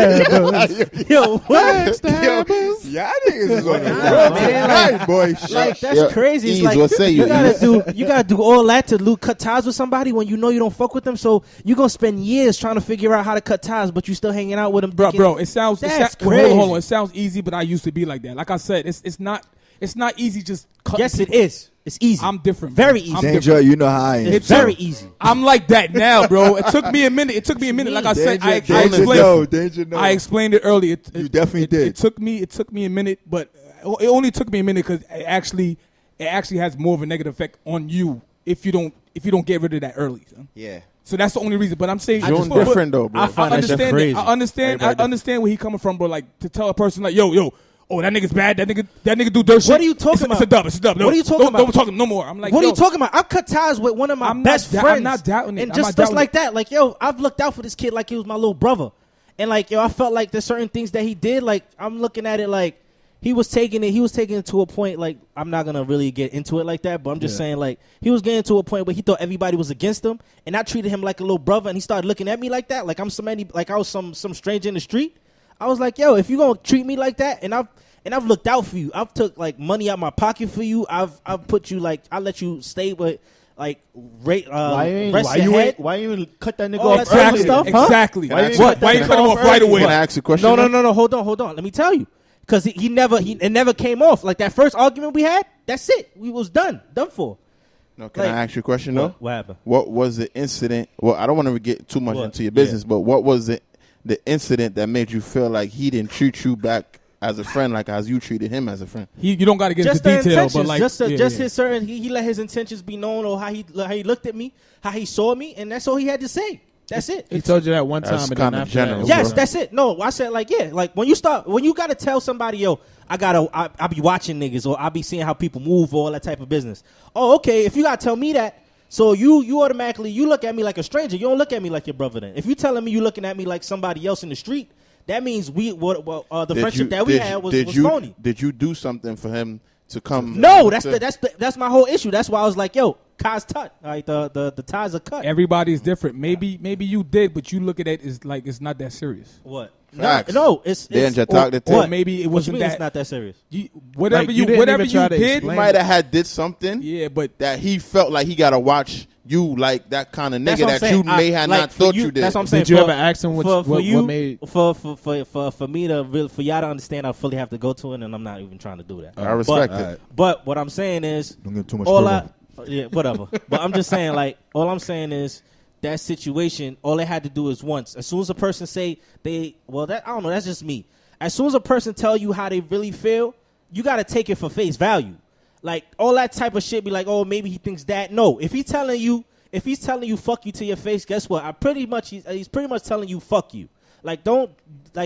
backstabbers. Yo, what? Backstabbers. Yeah, niggas is on the Nah, road man, tonight, boy. Like that's Yeah, crazy. It's Ease, like what say you, you gotta do all that to cut ties with somebody when you know you don't fuck with them. So you gonna spend years trying to figure out how to cut ties, but you still hanging out with them. Bro, it sounds. That's Hold crazy. on. It sounds easy, but I used to be like that. Like I said, it's not easy. Just cutting Yes, it people. is. It's easy. I'm different. Very bro. easy. I'm Dane-Ja, different. you know how I am. It's very easy. I'm like that now, bro. It took me a minute. Like I said, I explained. Dane-Ja, no. I explained it earlier. You definitely did. It took me a minute, but it only took me a minute because it actually has more of a negative effect on you if you don't get rid of that early. Son. Yeah. So that's the only reason. But I'm saying, You're but- different though, bro. I find I that shit understand. crazy. I understand where he coming from, bro. Like to tell a person like, yo, oh that nigga's bad. That nigga do dirt shit. What are you talking It's a about? It's a dub. No, What are you talking about? Don't talk no more. I'm like, What are yo, you talking about? I've cut ties with one of my I'm best not friends. I'm not doubting it. And I'm just not stuff doubting like it. that. Like, yo, I've looked out for this kid like he was my little brother. And like, yo, I felt like there's certain things that he did. Like, I'm looking at it like, he was taking it to a point, like, I'm not going to really get into it like that, but I'm just saying, like, he was getting to a point where he thought everybody was against him, and I treated him like a little brother, and he started looking at me like that, like I was some stranger in the street. I was like, yo, if you going to treat me like that, and I've looked out for you. I've took, like, money out my pocket for you. I've put you, like, I let you stay with, like, why you cut that nigga All off that type of early? stuff, huh? Exactly. Why you Why you cut him off right away? Can I ask a question? No. Hold on. Let me tell you. Because it never came off. Like, that first argument we had, that's it. We was done for. No, can Like, I ask you a question, though? What happened? What was the incident? Well, I don't want to get too much into your business, but what was the incident that made you feel like he didn't treat you back as a friend, like as you treated him as a friend? You don't got to get Just into the detail, intentions, but like his certain. He let his intentions be known, or how he looked at me, how he saw me, and that's all he had to say. That's it. He told you that one time, That's and then kinda after general, that, Yes, bro. that's it. No, I said, like, yeah, like when you gotta tell somebody, yo, I be watching niggas, or I be seeing how people move, or all that type of business. Oh, okay, if you gotta tell me that, so you automatically, you look at me like a stranger. You don't look at me like your brother then. If you telling me you looking at me like somebody else in the street, that means the friendship that we had was phony. Did you do something for him to come? No, that's my whole issue. That's why I was like, yo, ties cut. Like the ties are cut. everybody's different. Maybe you did, but you look at it as like it's not that serious. What? Facts. No, it's Dane-Ja talked it to Or him. maybe it What you wasn't mean that. it's not that serious? Whatever Like, you you didn't whatever even try you to did, He explain. might have did something yeah, but that he felt like he got to watch you like that kind of That's nigga what I'm that saying. you may have Like, not for thought you did. That's what I'm saying. Did you For- ever ask him what made? For me to really, for y'all to understand, I fully have to go to it, and I'm not even trying to do that. I respect But- it. But what I'm saying is, Don't get too much. whatever. But I'm just saying, like, all I'm saying is that situation. All they had to do is once. As soon as a person say I don't know. That's just me. As soon as a person tell you how they really feel, you got to take it for face value. Like, all that type of shit be like, oh, maybe he thinks that. No, if he's telling you fuck you to your face, guess what? He's pretty much telling you fuck you. Like,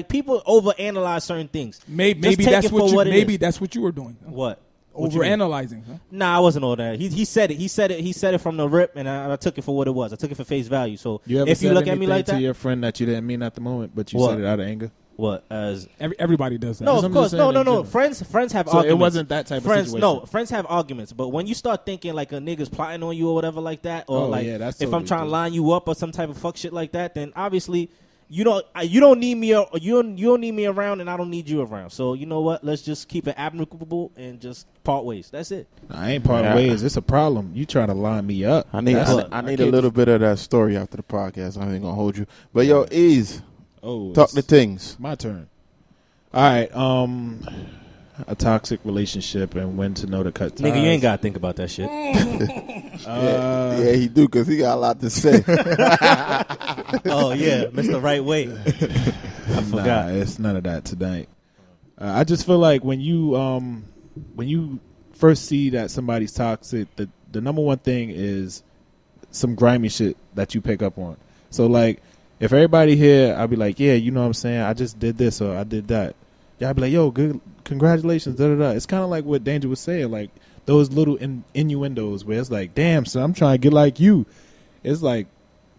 people overanalyze certain things. maybe take that's it for what it is. that's what you were doing. What? What you mean? Overanalyzing. Huh? Nah, I wasn't all that. He said it. He said it from the rip, and I took it for what it was. I took it for face value. So You ever if you said look at me anything like to that, your friend that you didn't mean at the moment, but you What? said it out of anger? what as Everybody does that. no, I'm of just course, saying no. in general. Friends have So arguments. it wasn't that type of friends. situation. No, friends have arguments, but when you start thinking like a nigga's plotting on you or whatever like that, or Oh, like yeah, that's if I'm totally trying to true. line you up or some type of fuck shit like that, then obviously you don't need me or you don't need me around, and I don't need you around. So you know what? Let's just keep it amicable and just part ways. That's it. I ain't part ways. It's a problem. You trying to line me up. I need a little bit of that story after the podcast. I ain't gonna hold you, but yo, Ease, talk the things. My turn. All right. A toxic relationship and when to know to cut ties. Nigga, you ain't gotta think about that shit. Yeah, he do because he got a lot to say. Oh yeah, Mr. Right Way. I forgot. Nah, it's none of that tonight. I just feel like when you first see that somebody's toxic, the number one thing is some grimy shit that you pick up on. So like, if everybody here, I'll be like, yeah, you know what I'm saying? I just did this or I did that. Y'all be like, yo, good, congratulations, da da da. It's kind of like what Dane-Ja was saying, like those little innuendos where it's like, damn, son, I'm trying to get like you. It's like,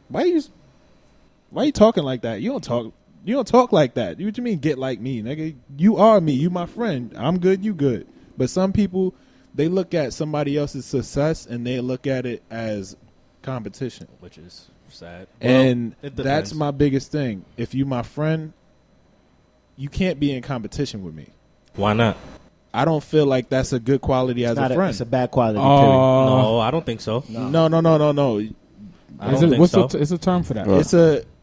why you talking like that? You don't talk like that. What you mean get like me, nigga? You are me. You my friend. I'm good. You good. But some people, they look at somebody else's success and they look at it as competition, Which is sad. and Well, it that's depends. my biggest thing. If you my friend, you can't be in competition with me. Why not? I don't feel like that's a good quality as a friend. It's a bad quality. No, I don't think so. No. I don't think What's so. It's a term for that.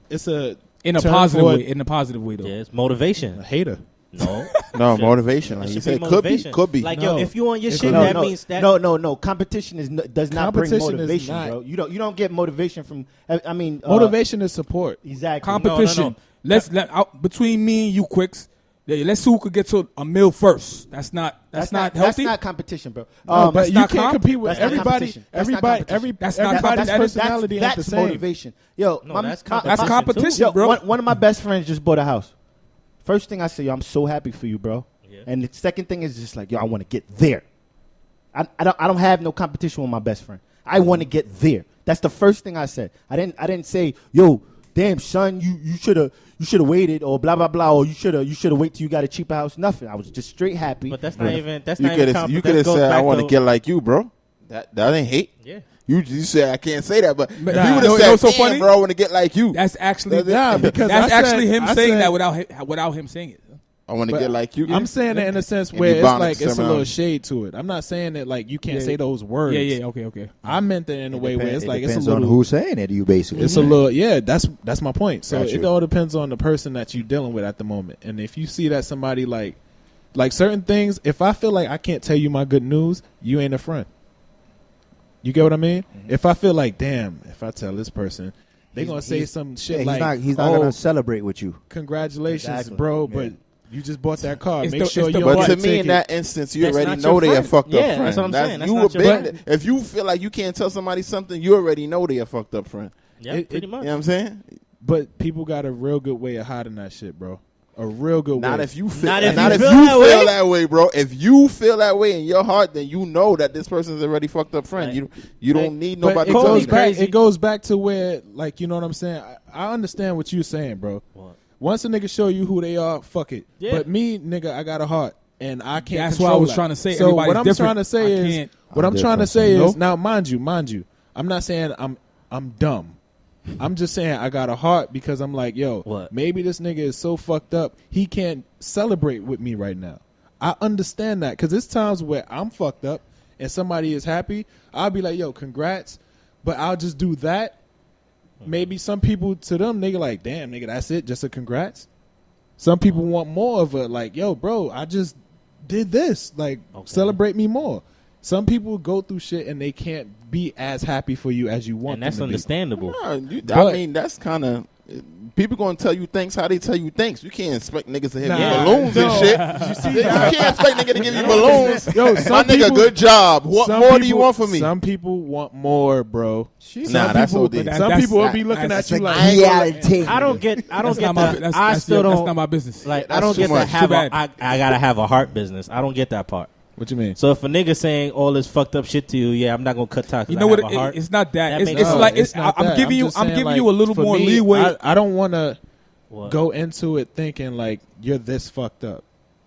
It's a In a term positive for way. In a positive way, though. Yeah, it's motivation. a hater. No, No, Shit. motivation. Like It you should be said, motivation. could be. Like No. yo, if you on your It shit, could that be. means that No. Competition does not bring Competition is motivation, not- bro. You don't get motivation from. I mean, Motivation is support. Exactly. Competition. No. Between me and you, Quicks. Let's see who could get to a meal first. That's not healthy. That's not competition, bro. No, but that's you not can't compete with That's not everybody. competition. That's not Everybody, competition. That's not everybody's competition. personality ain't the That's same. motivation. Yo, No, that's competition. That's competition, Yo, bro. one of my best friends just bought a house. First thing I say, yo, I'm so happy for you, bro. Yeah. And the second thing is just like, yo, I want to get there. I don't have no competition with my best friend. I want to get there. That's the first thing I said. I didn't say, yo, damn son, you should have waited, or blah blah blah, or you should have waited till you got a cheaper house. Nothing. I was just straight happy. But that's not even. That's You not even. could have said, "I want to get like you, bro." That ain't hate. Yeah. You said I can't say that, but if you would have no, said, so "Damn, funny? bro, I want to get like you," That's actually because that's actually him I saying said- that without him saying it. I want to get like you. I'm saying it in a sense And where you it's bound like to it's a little terminology. shade to it. I'm not saying that like you can't Yeah. say those words. Yeah, okay. I meant it in a way where it's like it's a depends little. on who's saying it to you, basically. It's a little, yeah. That's my point. So Got it you. all depends on the person that you're dealing with at the moment. And if you see that somebody like certain things, if I feel like I can't tell you my good news, you ain't a friend. You get what I mean? If I feel like, damn, if I tell this person, they gonna say some shit Yeah, like, he's not "Oh, gonna celebrate with you. congratulations, Exactly. bro," Yeah. but you just bought that car. It's Make the- sure it's the you. But don't to get me, in ticket. that instance, you That's already not know your they a friend. fucked up Yeah, friend. that's what I'm saying. That's you not a your been- friend. If you feel like you can't tell somebody something, you already know they a fucked up friend. Yeah, It- pretty it- much. You know what I'm saying? But people got a real good way of hiding that shit, bro. A real good Not way. if you feel. Not Not, if you if feel you that feel way. that way, bro. If you feel that way in your heart, then you know that this person's already fucked up friend. Like- You like- don't need But nobody it telling goes you that. back. crazy. It goes back to where, like, you know what I'm saying. I understand what you're saying, bro. What? Once a nigga show you who they are, fuck it. Yeah. But me, nigga, I got a heart, and I can't. That's what I control was that. trying to say. So Everybody's what I'm different. trying to say I is, can't- what I'm trying to different, say son. is, now, mind you, I'm not saying I'm dumb. I'm just saying I got a heart because I'm like, yo, What? maybe this nigga is so fucked up he can't celebrate with me right now. I understand that because there's times where I'm fucked up and somebody is happy. I'll be like, yo, congrats, but I'll just do that. Maybe some people, to them, nigga, like, damn, nigga, that's it, just a congrats. Some people want more of a, like, yo, bro, I just did this. Like, Okay. celebrate me more. Some people go through shit and they can't be as happy for you as you want And that's them to be. understandable. Nah, I But- mean, that's kind of people gonna tell you things how they tell you things. You can't expect niggas to give Nah. you balloons No. and shit. You can't expect niggas to give you balloons. Yo, My some nigga, people- good job. What some more do you people- want from me? Some people want more, bro. Nah, Some that's people, OD. But some that's- people will be looking that's at you like, Reality. I don't get. I don't That's get not my. that. That's, I that's still your- don't That's not my business. like. I That's don't too get much. that. Too bad. I gotta have a heart business. I don't get that part. what you mean? So if a nigga saying all this fucked up shit to you, yeah, I'm not gonna cut ties. You know what? I have a heart. It's not that. That It's, makes it's sense. like No, it's not I'm that. giving you. just I'm saying, giving like, you a little for more me, leeway. I don't want to What? go into it thinking like you're this fucked up.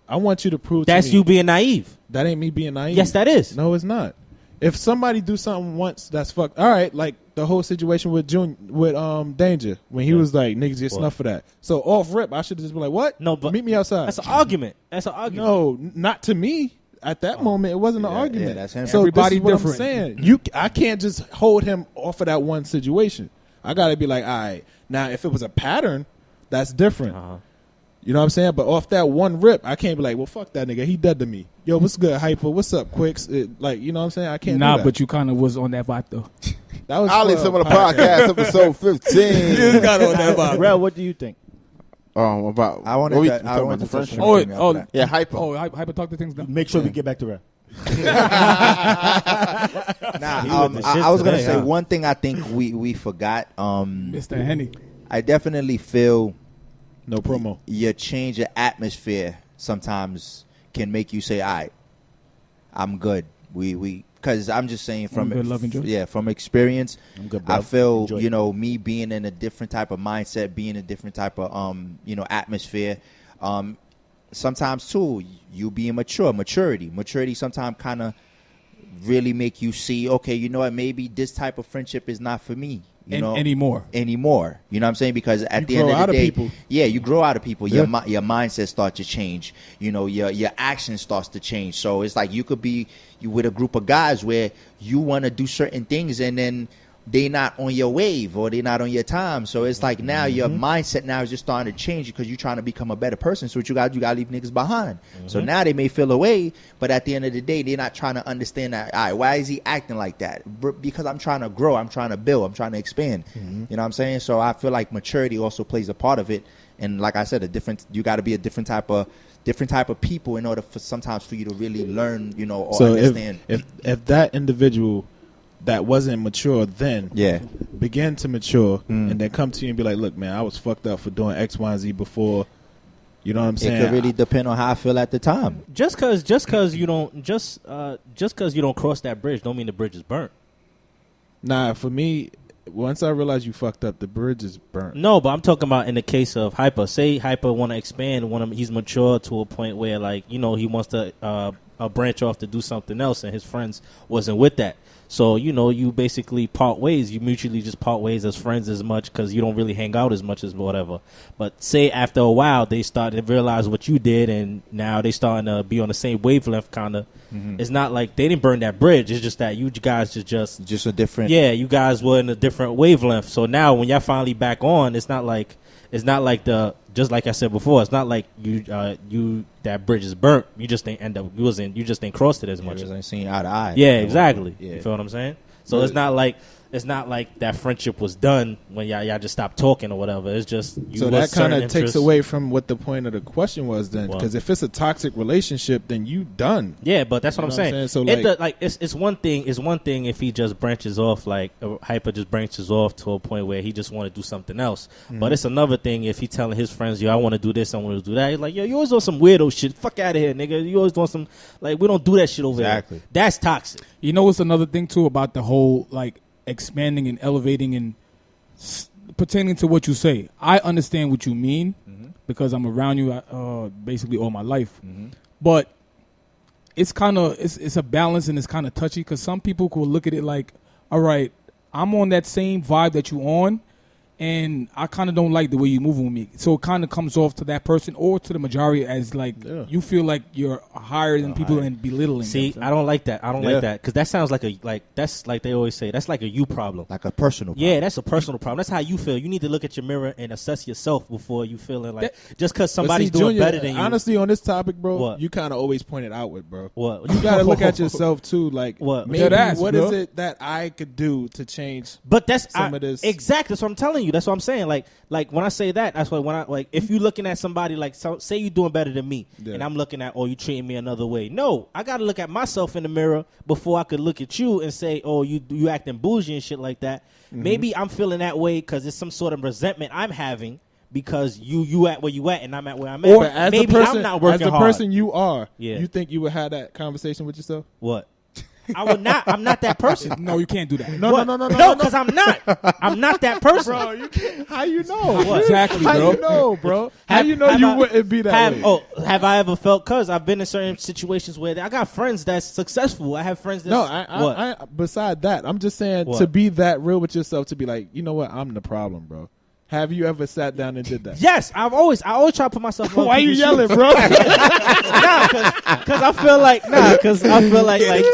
I want you to prove That's to me you being naive. that ain't me being naive. Yes, that is. No, it's not. If somebody do something once, that's fucked. All right, like the whole situation with Dane-Ja when he Yeah. was like, niggas get What? snuff for that. So off rip, I should have just been like, what? No, but meet me outside. That's an argument. That's an argument. No, not to me. At that moment, it wasn't an Yeah, argument. yeah, that's him. So Everybody this is what different. I'm saying. I can't just hold him off of that one situation. I got to be like, all right. Now, if it was a pattern, that's different. Uh-huh. You know what I'm saying? But off that one rip, I can't be like, well, fuck that nigga. He dead to me. Yo, what's good, Hypa? What's up, Quicks? Like, you know what I'm saying? I can't. Nah, do that. but you kind of was on that vibe though. that was Ollie, for some of the a podcast episode 15. got on that vibe. Rel, what do you think? About I wanted what we to- I talking wanted about the to touch friendship? on Oh, Anything oh, after that. Yeah, Hypa. Oh, Hypa talk the things down. Make sure we get back to Rel. Nah, He with the shits I was gonna today, say huh? one thing I think we forgot. Mr. Henny. I definitely feel no promo. your change of atmosphere sometimes can make you say, "All right, I'm good." We because I'm just saying from good, love, enjoy. yeah, from experience, I'm good, bro. I feel Enjoy. me being in a different type of mindset, being in a different type of atmosphere. Sometimes too, you being maturity sometimes kind of really make you see, okay, you know what, maybe this type of friendship is not for me. You know, Anymore. You know what I'm saying? Because at You the end grow of out the of day, people. yeah, you grow out of people. Yeah. Your mindset starts to change. You know, your action starts to change. So it's like you could be with a group of guys where you want to do certain things, and then they not on your wave or they not on your time. So it's like now your mindset now is just starting to change because you're trying to become a better person. So what you got to leave niggas behind. So now they may feel away, but at the end of the day, they're not trying to understand that. All right, why is he acting like that? Because I'm trying to grow, I'm trying to build, I'm trying to expand. You know what I'm saying? So I feel like maturity also plays a part of it. And like I said, you got to be a different type of people in order for sometimes for you to really learn, or So understand. if that individual that wasn't mature then Yeah. began to mature and then come to you and be like, look, man, I was fucked up for doing X, Y, and Z before. You know what I'm It saying? could really depend on how I feel at the time. Just cause you don't cross that bridge, don't mean the bridge is burnt. Nah, for me, once I realized you fucked up, the bridge is burnt. No, but I'm talking about in the case of Hypa. Say Hypa want to expand, he's mature to a point where, like, you know, he wants to branch off to do something else, and his friends wasn't with that. So, you know, you basically part ways. You mutually just part ways as friends as much because you don't really hang out as much as whatever. But say after a while they started to realize what you did, and now they starting to be on the same wavelength, kind of. Mm-hmm. It's not like they didn't burn that bridge. It's just that you guys just a different. Yeah, you guys were in a different wavelength. So now when y'all finally back on, it's not like the, just like I said before, it's not like you that bridge is burnt. You just ain't end up you just ain't crossed it as much. You ain't seen eye to eye. Yeah, exactly. Yeah. You feel what I'm saying? So it's not like that friendship was done when y'all just stopped talking or whatever. It's just so that kind of takes away from what the point of the question was then, because if it's a toxic relationship, then you done. Yeah, but that's what I'm saying. So it's one thing. It's one thing if he just branches off, like Hypa just branches off to a point where he just want to do something else. Mm-hmm. But it's another thing if he telling his friends, yo, I want to do this, I want to do that. He's like, yo, you always doing some weirdo shit. Fuck out of here, nigga. You always doing some, like, we don't do that shit over there. That's toxic. You know what's another thing too about the whole, like, expanding and elevating and pertaining to what you say. I understand what you mean because I'm around you basically all my life. Mm-hmm. But it's kind of it's a balance, and it's kind of touchy because some people could look at it like, all right, I'm on that same vibe that you on, and I kind of don't like the way you move with me. So it kind of comes off to that person or to the majority as like you feel like you're higher than people and belittling. See, them. I don't like that. I don't like that because that sounds that's like they always say, that's like a you problem, like a personal problem. Yeah, that's a personal problem. That's how you feel. You need to look at your mirror and assess yourself before you feeling like just because somebody's doing Junior, better than you. Honestly, on this topic, bro, what? You kind of always point it outward, bro. What? You got to look at yourself too. Like, what? Maybe what is it that I could do to change? But that's some of this. Exactly. That's what I'm telling you. That's what I'm saying. Like when I say that, that's why when I like if you looking at somebody like say you doing better than me, and I'm looking at you treating me another way. No, I got to look at myself in the mirror before I could look at you and say, you acting bougie and shit like that. Mm-hmm. Maybe I'm feeling that way because it's some sort of resentment I'm having because you at where you at and I'm at where I'm at. Or as maybe I'm not working as the hard. person you are, you think you would have that conversation with yourself? What? I would not. I'm not that person. No, you can't do that. No, because I'm not. I'm not that person. Bro, you can't. How you know? Exactly, bro. How you know, bro? How you know you wouldn't be that way? Have I ever felt? Because I've been in certain situations where I got friends that's successful. I have friends that's... No, I beside that, I'm just saying to be that real with yourself, to be like, you know what? I'm the problem, bro. Have you ever sat down and did that? Yes, I always try to put myself. Why you yelling, bro? Because I feel like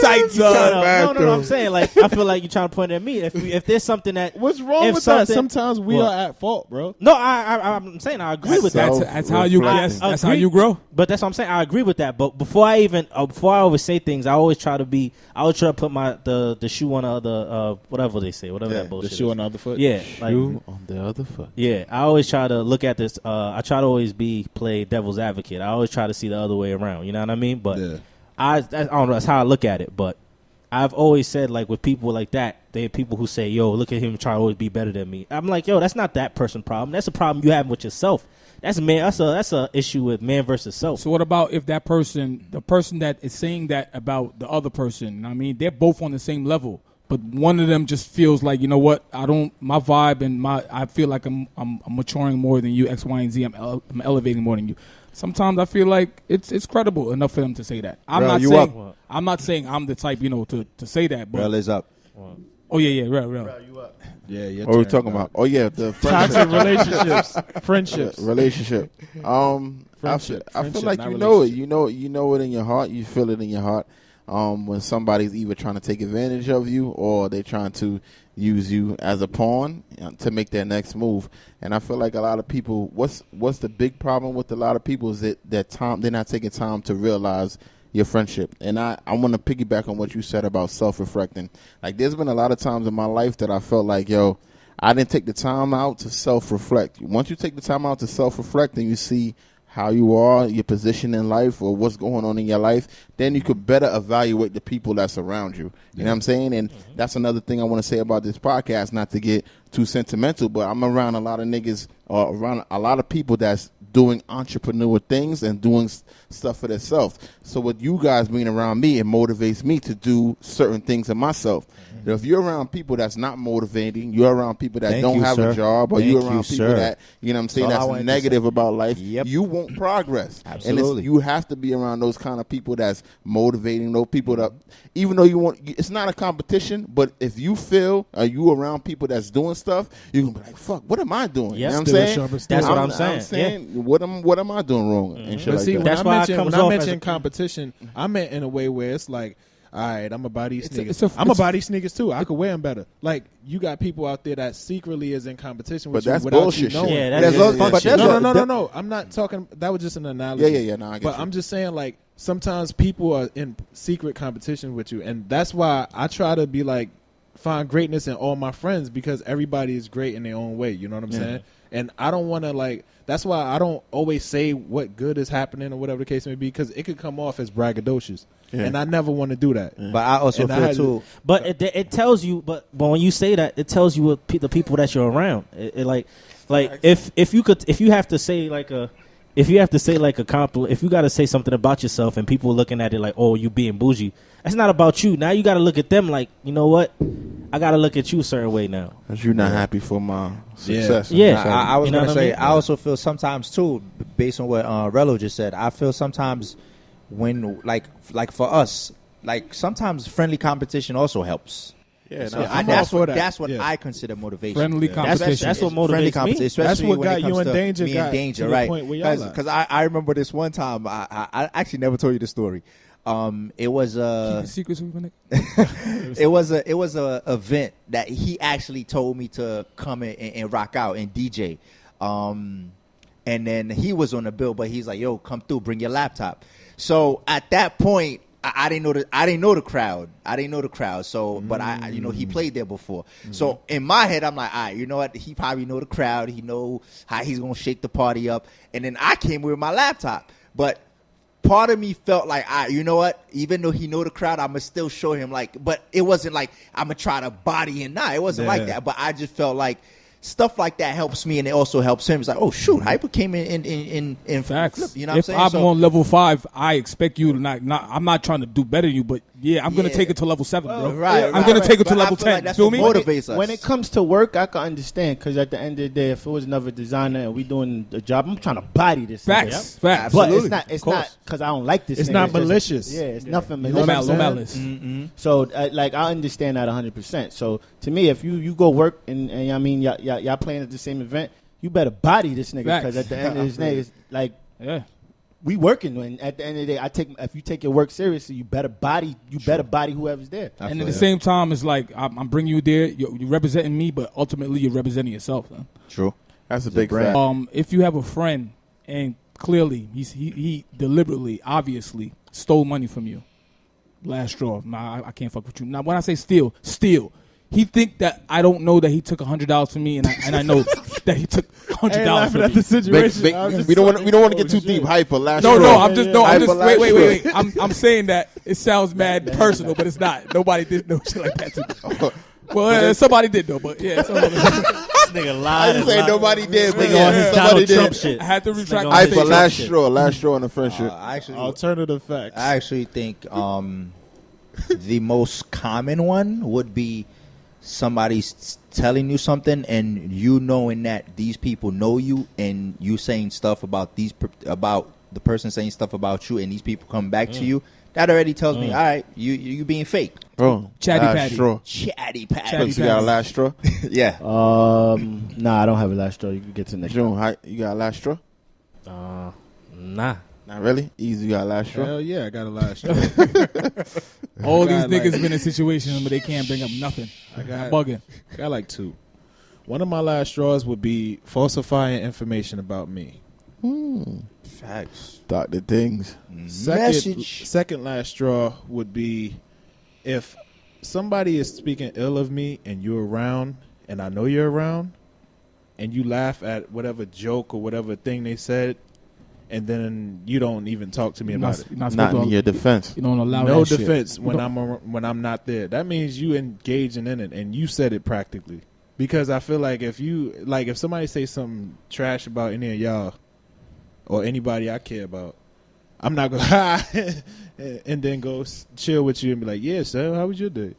tights up. No. I'm saying like I feel like you're trying to point at me. If there's something that what's wrong with that? Sometimes we are at fault, bro. No, I'm saying I agree with that. That's how you. That's how you grow. But that's what I'm saying. I agree with that. But before I always say things, I always try to put the shoe on the other whatever they say, whatever that bullshit. The shoe is. on the other foot. Yeah, shoe on the other foot. Yeah, I always try to look at this. I try to always play devil's advocate. I always try to see the other way around. You know what I mean? But I don't know. That's how I look at it. But I've always said, like, with people like that, there are people who say, yo, look at him try to always be better than me. I'm like, yo, that's not that person's problem. That's a problem you have with yourself. That's a issue with man versus self. So what about if the person that is saying that about the other person, I mean, they're both on the same level, but one of them just feels like, you know what, my vibe and I feel like I'm maturing more than you, X, Y, and Z. I'm elevating more than you. Sometimes I feel like it's credible enough for them to say that. I'm not saying I'm the type, to say that. But Rel is up. Oh yeah, Rel, you up. Yeah. What are we talking about? Oh yeah, the toxic relationships, relationship. I feel like you know it. You know it in your heart. You feel it in your heart. When somebody's either trying to take advantage of you or they're trying to use you as a pawn to make their next move. And I feel like a lot of people, what's the big problem with a lot of people is that they're not taking time to realize your friendship. And I want to piggyback on what you said about self-reflecting. Like, there's been a lot of times in my life that I felt like, yo, I didn't take the time out to self-reflect. Once you take the time out to self-reflect and you see how you are, your position in life, or what's going on in your life, then you could better evaluate the people that's around you. You know what I'm saying? And that's another thing I want to say about this podcast, not to get too sentimental, but I'm around a lot of niggas, or around a lot of people that's doing entrepreneur things and doing stuff for themselves. So with you guys being around me, it motivates me to do certain things in myself. If you're around people that's not motivating, you're around people that Thank don't you, have sir. a job, or Thank you're you, around people sir. that, you know what I'm saying, That's all I that's wanted to negative say. about life, Yep. you won't progress. Absolutely. And you have to be around those kind of people that's motivating, those people that, even though it's not a competition, but if you feel, are you around people that's doing stuff, you're going to be like, fuck, what am I doing? Yes. You know what I'm Still a saying? sharper That's what I'm saying, what am I doing wrong? And shit But like see, that. That's why it when comes I off as mention a- competition, I meant in a way where it's like, all right, I'm a body It's a- sneakers. it's a- I'm a it's- body sneakers too. I could wear them better. Like you got people out there that secretly is in competition with But you that's without bullshit you shit. knowing. Yeah, that There's is also- fuck but shit. there's No. I'm not talking. That was just an analogy. Yeah. No, I get But you. I'm just saying, like, sometimes people are in secret competition with you, and that's why I try to be like, find greatness in all my friends because everybody is great in their own way. You know what I'm saying? And I don't want to like. That's why I don't always say what good is happening or whatever the case may be because it could come off as braggadocious, and I never want to do that. But I also And I feel had- too. But it tells you. But when you say that, it tells you what the people that you're around. Like if you have to say like a compliment, if you got to say something about yourself and people looking at it like, oh, you being bougie. That's not about you. Now you got to look at them like, you know what? I got to look at you a certain way now. Because you're not happy for my success. Yeah. I was You know gonna what I say mean? I also feel sometimes too, based on what Rello just said. I feel sometimes when like for us, like sometimes friendly competition also helps. Yeah, So no, I'm all for that. That's what Yeah. I consider motivation. Friendly competition. That's what Friendly motivates competition, me. especially That's what when it got you comes and to Danger me and got Danger, to the right? point where y'all at. Because I remember this one time. I actually never told you the story. It was Keep secrets from my nigga. it was a event that he actually told me to come and rock out and DJ. And then he was on the bill, but he's like, "Yo, come through, bring your laptop." So at that point, I didn't know the crowd. So, but he played there before. So in my head, I'm like, all right, you know what? He probably know the crowd. He know how he's gonna shake the party up. And then I came with my laptop, but part of me felt like, you know what? Even though he know the crowd, I'ma still show him like. But it wasn't like I'ma try to body him. Nah, it wasn't like that. But I just felt like stuff like that helps me, and it also helps him. It's like, oh shoot, Hypa came in Facts. flip, you know what I'm If saying? I'm So- on level 5, I expect you to not. I'm not trying to do better than you, but yeah, I'm gonna Yeah. take it to level 7, bro. Right, I'm gonna take it to But I level feel 10. like that's Feel what me? motivates us. When it comes to work, I can understand because at the end of the day, if it was another designer and we doing the job, I'm trying to body this. Facts. nigga. Facts. But Absolutely. it's not because I don't like this. It's nigga. not just- malicious. yeah, it's nothing No malicious. malice. So, like, I understand that 100%. So, to me, if you go work and I mean, y'all playing at the same event, you better body this nigga because Facts. at the end of his day, it's like Yeah. we working. And at the end of the day, if you take your work seriously, you better body whoever's there. And at the same time, it's like I'm bringing you there. You're representing me, but ultimately you're representing yourself. Man. True. That's a big brand. fact. If you have a friend and clearly he deliberately, obviously stole money from you, last straw. Nah, I can't fuck with you. Now, when I say steal. He think that I don't know that he took $100 from me, and I know that he took $100 from me. the situation. We don't want to get too deep. Hyper. Last No, straw. I'm just wait. I'm saying that it sounds mad personal, but it's not. Nobody did no shit like that to me. Well, somebody did though, but yeah. Nigga I lied. didn't say nobody did, but Nigga yeah, on his somebody Donald did. Trump shit. I had to retract nigga my on his Hyper. statement. Last straw in the friendship. Alternative facts. I actually think the most common one would be somebody's telling you something and you knowing that these people know you and you saying stuff about about the person saying stuff about you and these people come back to you. That already tells me, all right, you being fake. Bro, Chatty last patty. straw. Chatty patty. Chatty You got a last straw? Yeah. Nah, I don't have a last straw. You can get to the next. June, you got a last straw? Nah. Not really? Easy, you got a last straw? Hell yeah, I got a last straw. All these God, niggas like- been in situations where they can't bring up nothing. I got Bugging. got like 2. One of my last straws would be falsifying information about me. Facts. Dr. Things. Second last straw would be if somebody is speaking ill of me and you're around and I know you're around and you laugh at whatever joke or whatever thing they said and then you don't even talk to me about it. Not in your defense. You don't allow No that shit. defense when I'm not there. That means you engaging in it and you said it practically. Because I feel like if somebody say something trash about any of y'all or anybody I care about, I'm not gonna and then go chill with you and be like, yeah, sir, how was your day?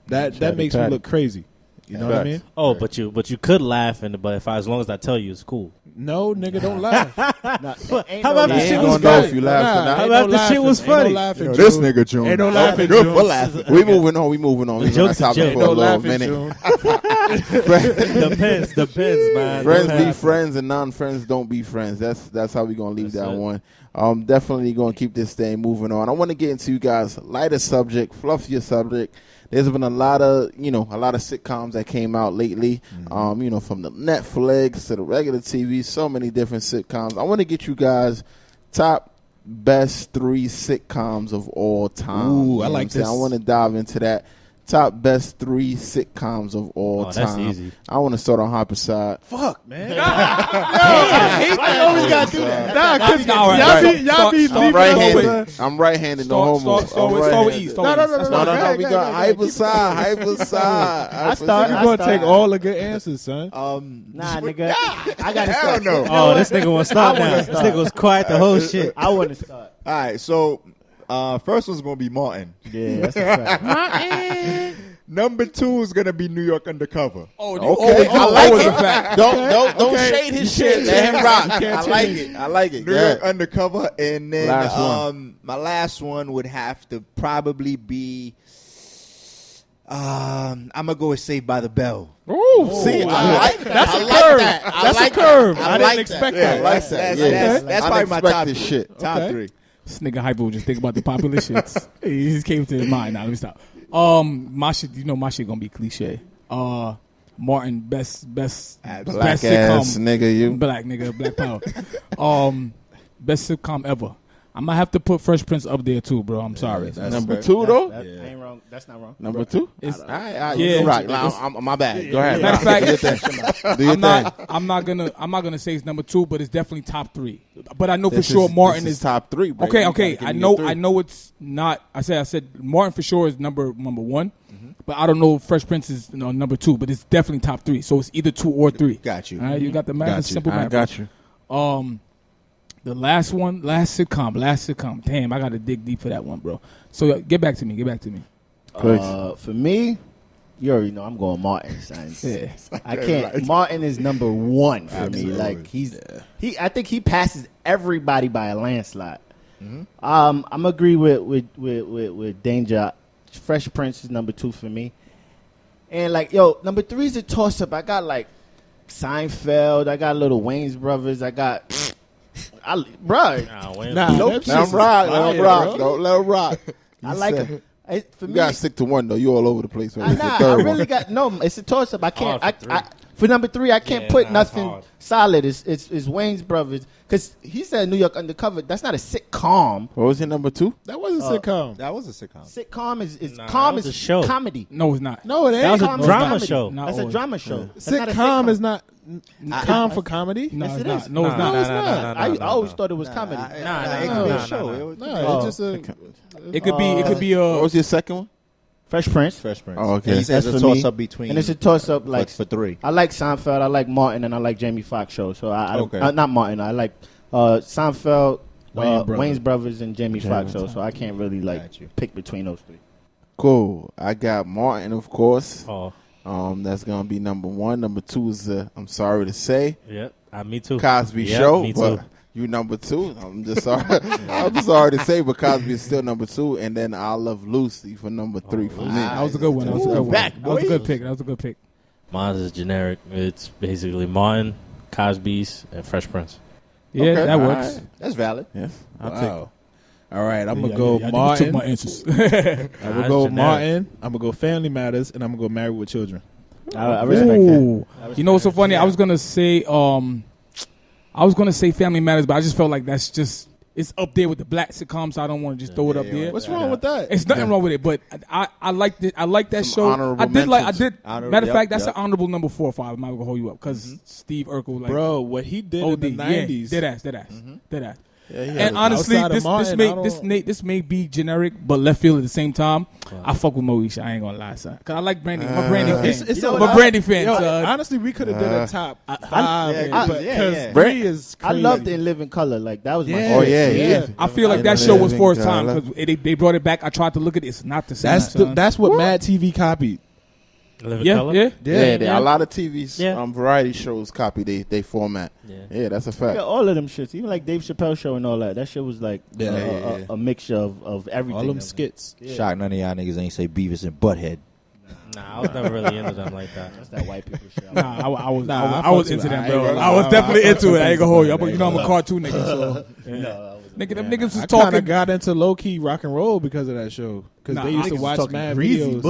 That makes me look crazy. You know what I mean? Oh, but you could laugh, as long as I tell you, it's cool. No, nigga, don't laugh. How about the shit was know if you funny? laugh or not. How about the shit was funny? This nigga June. Ain't no laughing, Good June. for laughing. We moving on. We moving on. We gonna stop it for a little minute. Depends, man. Friends be friends and non-friends don't be friends. That's how we gonna leave that one. Definitely gonna keep this thing moving on. I want to get into you guys lighter subject, fluffier subject. There's been a lot of sitcoms that came out lately. From the Netflix to the regular TV, so many different sitcoms. I want to get you guys top best 3 sitcoms of all time. Ooh, I like this. I want to dive into that. Top best 3 sitcoms of all time. That's easy. I want to start on Hypa side. Fuck, man. Why you always gotta do that? Nah, cause y'all be I'm leaving right-handed. us I'm right-handed. No homo. Start with E. No. We got Hypa side. Hypa side. I start. You're going to take all the good answers, son. Nah, nigga. I gotta start. No. Oh, this nigga want to start now. This nigga was quiet the whole shit. I want to start. All right, so first one's gonna be Martin. Yeah, that's a fact. Number 2 is gonna be New York Undercover. Okay, I like it. Don't shade his shit. Let him rock. I like it. New York Undercover, and then Last one. my last one would have to probably be. I'm gonna go with Saved by the Bell. Ooh, see, I like that. That's I a like curve. that. That's a curve. I didn't expect Yeah, that. I like that. That's probably my top unexpected shit. Top Okay. 3. This nigga Hypa was just thinking about the popular shits. He just came to his mind. Now let me stop. My shit, my shit gonna be cliche. Martin, best Black sitcom, ass nigga, you. black power. Best sitcom ever. I might have to put Fresh Prince up there too, bro. I'm sorry. That's Number 2 though. That ain't wrong. That's not wrong. Number 2. It's- All right. yeah, You rock. it's- Now, my bad. Go ahead. Matter of Do your fact, thing. Do your thing. I'm not gonna say it's number 2, but it's definitely top 3. But I know This for sure is- Martin this is top 3. Bro. okay. You Okay, gotta I give me know. your 3. I know it's not. I said Martin for sure is number 1, but I don't know if Fresh Prince is number 2. But it's definitely top 3. So it's either 2 or 3. Got you. All right, you got the math. Got It's you. simple I math. got you. The last sitcom. Damn, I got to dig deep for that one, bro. So get back to me. For me, you already know I'm going Martin. Son. Yeah. I can't. Martin is number 1 for me. Like I think he passes everybody by a landslide. I'm agree with Dane-Ja. Fresh Prince is number 2 for me, and number 3 is a toss up. I got Seinfeld. I got little Wayne's Brothers. I got. Bro, Let him rock. Don't let him rock. I like him. For You me, gotta stick to one though. You all over the place. Right? It's the I third really one. got no. It's a toss up. I can't. Hard for For number 3, I can't put it's nothing hard. solid. It's Wayne's Brothers because he said New York Undercover. That's not a sitcom. What was your number 2? That was a sitcom. That was a sitcom. Sitcom is Nah, calm that was is a show. comedy. No, it's not. No, it ain't. That was a Sitcom is drama comedy. show. No, That's a always. drama show. That's not a Sitcom is not calm I- for comedy. No, Yes, it's it not. is. No, it's not. I always thought it was comedy. It could be a show. It was- No, it's just a. It could be What was your second one? Fresh Prince. Fresh Prince. Oh, okay. And he says That's a for me. toss up between. And it's a toss up for 3. I like Seinfeld, I like Martin, and I like Jamie Foxx show. So Okay. not Martin. I like Seinfeld, Brothers. Wayne's Brothers, and Jamie Foxx show. So I can't really Got you. pick between those 3. Cool. I got Martin, of course. Oh, That's gonna be number 1. Number 2 is I'm sorry to say yep. Me too. Cosby Yep, Show, me but too. you number 2. I'm just sorry. I'm sorry to say, but Cosby is still number 2, and then I Love Lucy for number 3 for me. That was a good one. That was a good one. Back, That was a boy. good pick. That was a good pick. Mine is generic. It's basically Martin, Cosby's, and Fresh Prince. Yeah, Okay, that all works. right. That's valid. Yes, I'll take it. Wow. All right, I'm Yeah, gonna go I Martin. took my answers. I'm Nah, gonna it's go generic. Martin. I'm gonna go Family Matters, and I'm gonna go Married with Children. I respect that. Ooh. You know what's so funny? I was gonna say Family Matters, but I just felt like that's just it's up there with the black sitcom, so I don't want to just throw it up there. What's wrong with that? It's nothing wrong with it, but I like that Some show. honorable I did mentions. Honorable- matter of fact, yep, that's yep. an honorable number 4 or 5. I'm not gonna hold you up because Steve Urkel, like, Bro, what he did OD, in the yeah, 90s. dead ass. And honestly, this may be generic, but left field at the same time. I fuck with Moesha. I ain't gonna lie, son. Cause I like Brandy. I'm a Brandy fan. I'm a Brandy fan. Honestly, we could have did a top 5 because Brandy is crazy. I loved In Living Color. Like that was my Oh favorite. yeah. I feel like that show was for its time because they brought it back. I tried to look at it. It's not the same. That's what Mad TV copied. A lot of TV's variety shows copy they format. Yeah, that's a fact. Yeah, all of them shits, even like Dave Chappelle show and all that. That shit was like a mixture of everything. All them skits. Shock none of y'all niggas ain't say Beavis and Butthead. Nah, I was never really into them like that. That's that white people shit. I was into them, bro. I was definitely into it. I ain't gonna hold you. You know I'm a cartoon nigga, so nigga, them niggas was I talking. kind of got into low key rock and roll because of that show. Because they used to watch mad videos.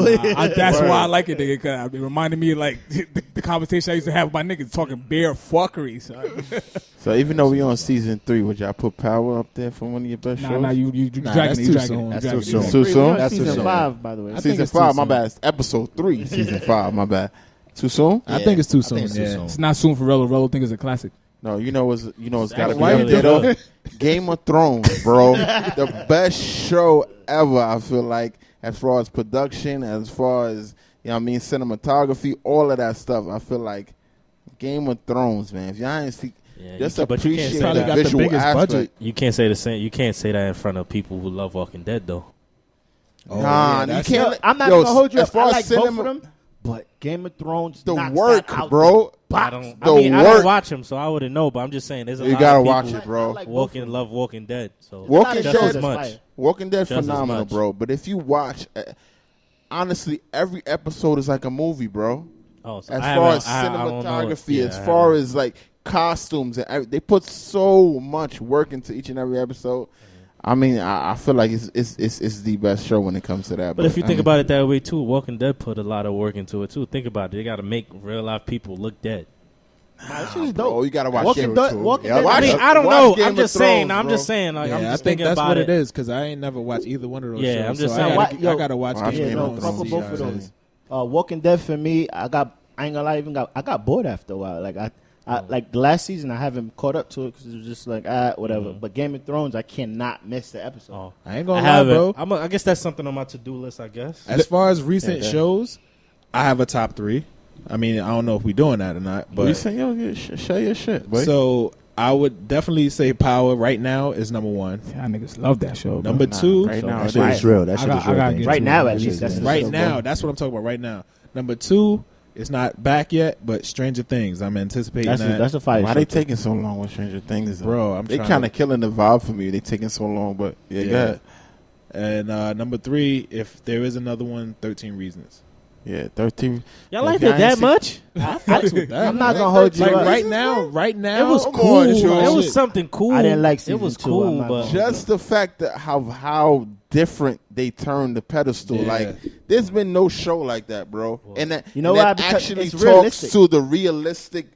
That's why I like it, nigga. Cause it reminded me of, like the conversation I used to have with my niggas talking bare fuckery. So even though we on season 3, would y'all put Power up there for one of your best shows? Nah, you dragging it. That's too soon. Too soon? That's season 5, by the way. Season 5, my bad. Episode 3, season 5, my bad. Too soon? I think it's too soon. It's not soon for Rello. Rello think it's a classic. No, it's got to be up there though. Game of Thrones, bro. The best show ever, I feel like, as far as production, as far as, cinematography, all of that stuff. I feel like Game of Thrones, man. If y'all ain't see, just appreciate the visual aspect. Budget. You can't say the same. You can't say that in front of people who love Walking Dead, though. You can't. I'm not gonna hold you as up. far I as like cinema, both of them, but Game of Thrones, the knocks work, that out. bro. I don't watch them, so I wouldn't know. But I'm just saying, there's a lot of gotta people watch it, bro. Love Walking Dead. So Walking Dead, phenomenal, bro. But if you watch, honestly, every episode is like a movie, bro. Oh, so as far as cinematography, as far as like costumes, and they put so much work into each and every episode. I mean, I feel like it's the best show when it comes to that. But if you think about it that way too, Walking Dead put a lot of work into it too. Think about it; they got to make real life people look dead. Bro, you gotta watch Walking Dead. I don't know. I'm just saying. Like, I think that's what it is because I ain't never watched either one of those. Yeah, shows, I'm just saying. I gotta watch Game of Thrones. Both of those. Walking Dead for me, I ain't gonna lie, I got bored after a while. Like I like the last season, I haven't caught up to it because it was just like whatever. But Game of Thrones, I cannot miss the episode. Oh, I ain't gonna lie, bro. I guess that's something on my to-do list. I guess as far as recent shows, I have a top 3. I mean, I don't know if we're doing that or not, but share your shit, boy. So I would definitely say Power right now is number 1. Yeah, niggas love that show. Number 2, right now, that shit is real. That shit is real. Right now, at least. That's right now. That's what I'm talking about. Right now, number 2. It's not back yet, but Stranger Things. I'm anticipating that. That's a fire. Why they taking so long with Stranger Things, bro? They kind of killing the vibe for me. They taking so long, but go ahead. And number 3, if there is another one, 13 Reasons. Yeah, 13. Y'all like that much? I'm not gonna hold you. Like up. right now, it was cool. It was something cool. I didn't like season it was 2, cool, but just the fact that how different they turned the pedestal. Yeah. Like there's been no show like that, bro. And that because actually it's talks realistic. to the realistic.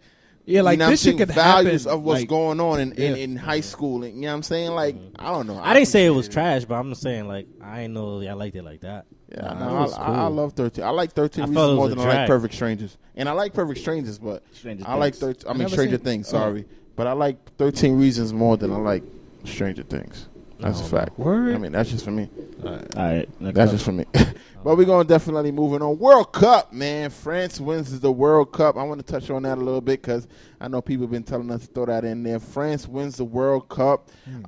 Yeah, like this shit could happen. Values of what's like, going on in high school. And, you know what I'm saying? Like I don't know. I didn't say it was trash, but I'm just saying like I didn't know I liked it like that. Yeah, I love 13. I like 13 Reasons more than I like Perfect Strangers. And I like Perfect Strangers, but I like Stranger Things, sorry. But I like 13 Reasons more than I like Stranger Things. That's a fact. Word? I mean, that's just for me. All right. That's just for me. But we're going to definitely moving on. World Cup, man. France wins the World Cup. I want to touch on that a little bit because I know people have been telling us to throw that in there. France wins the World Cup. And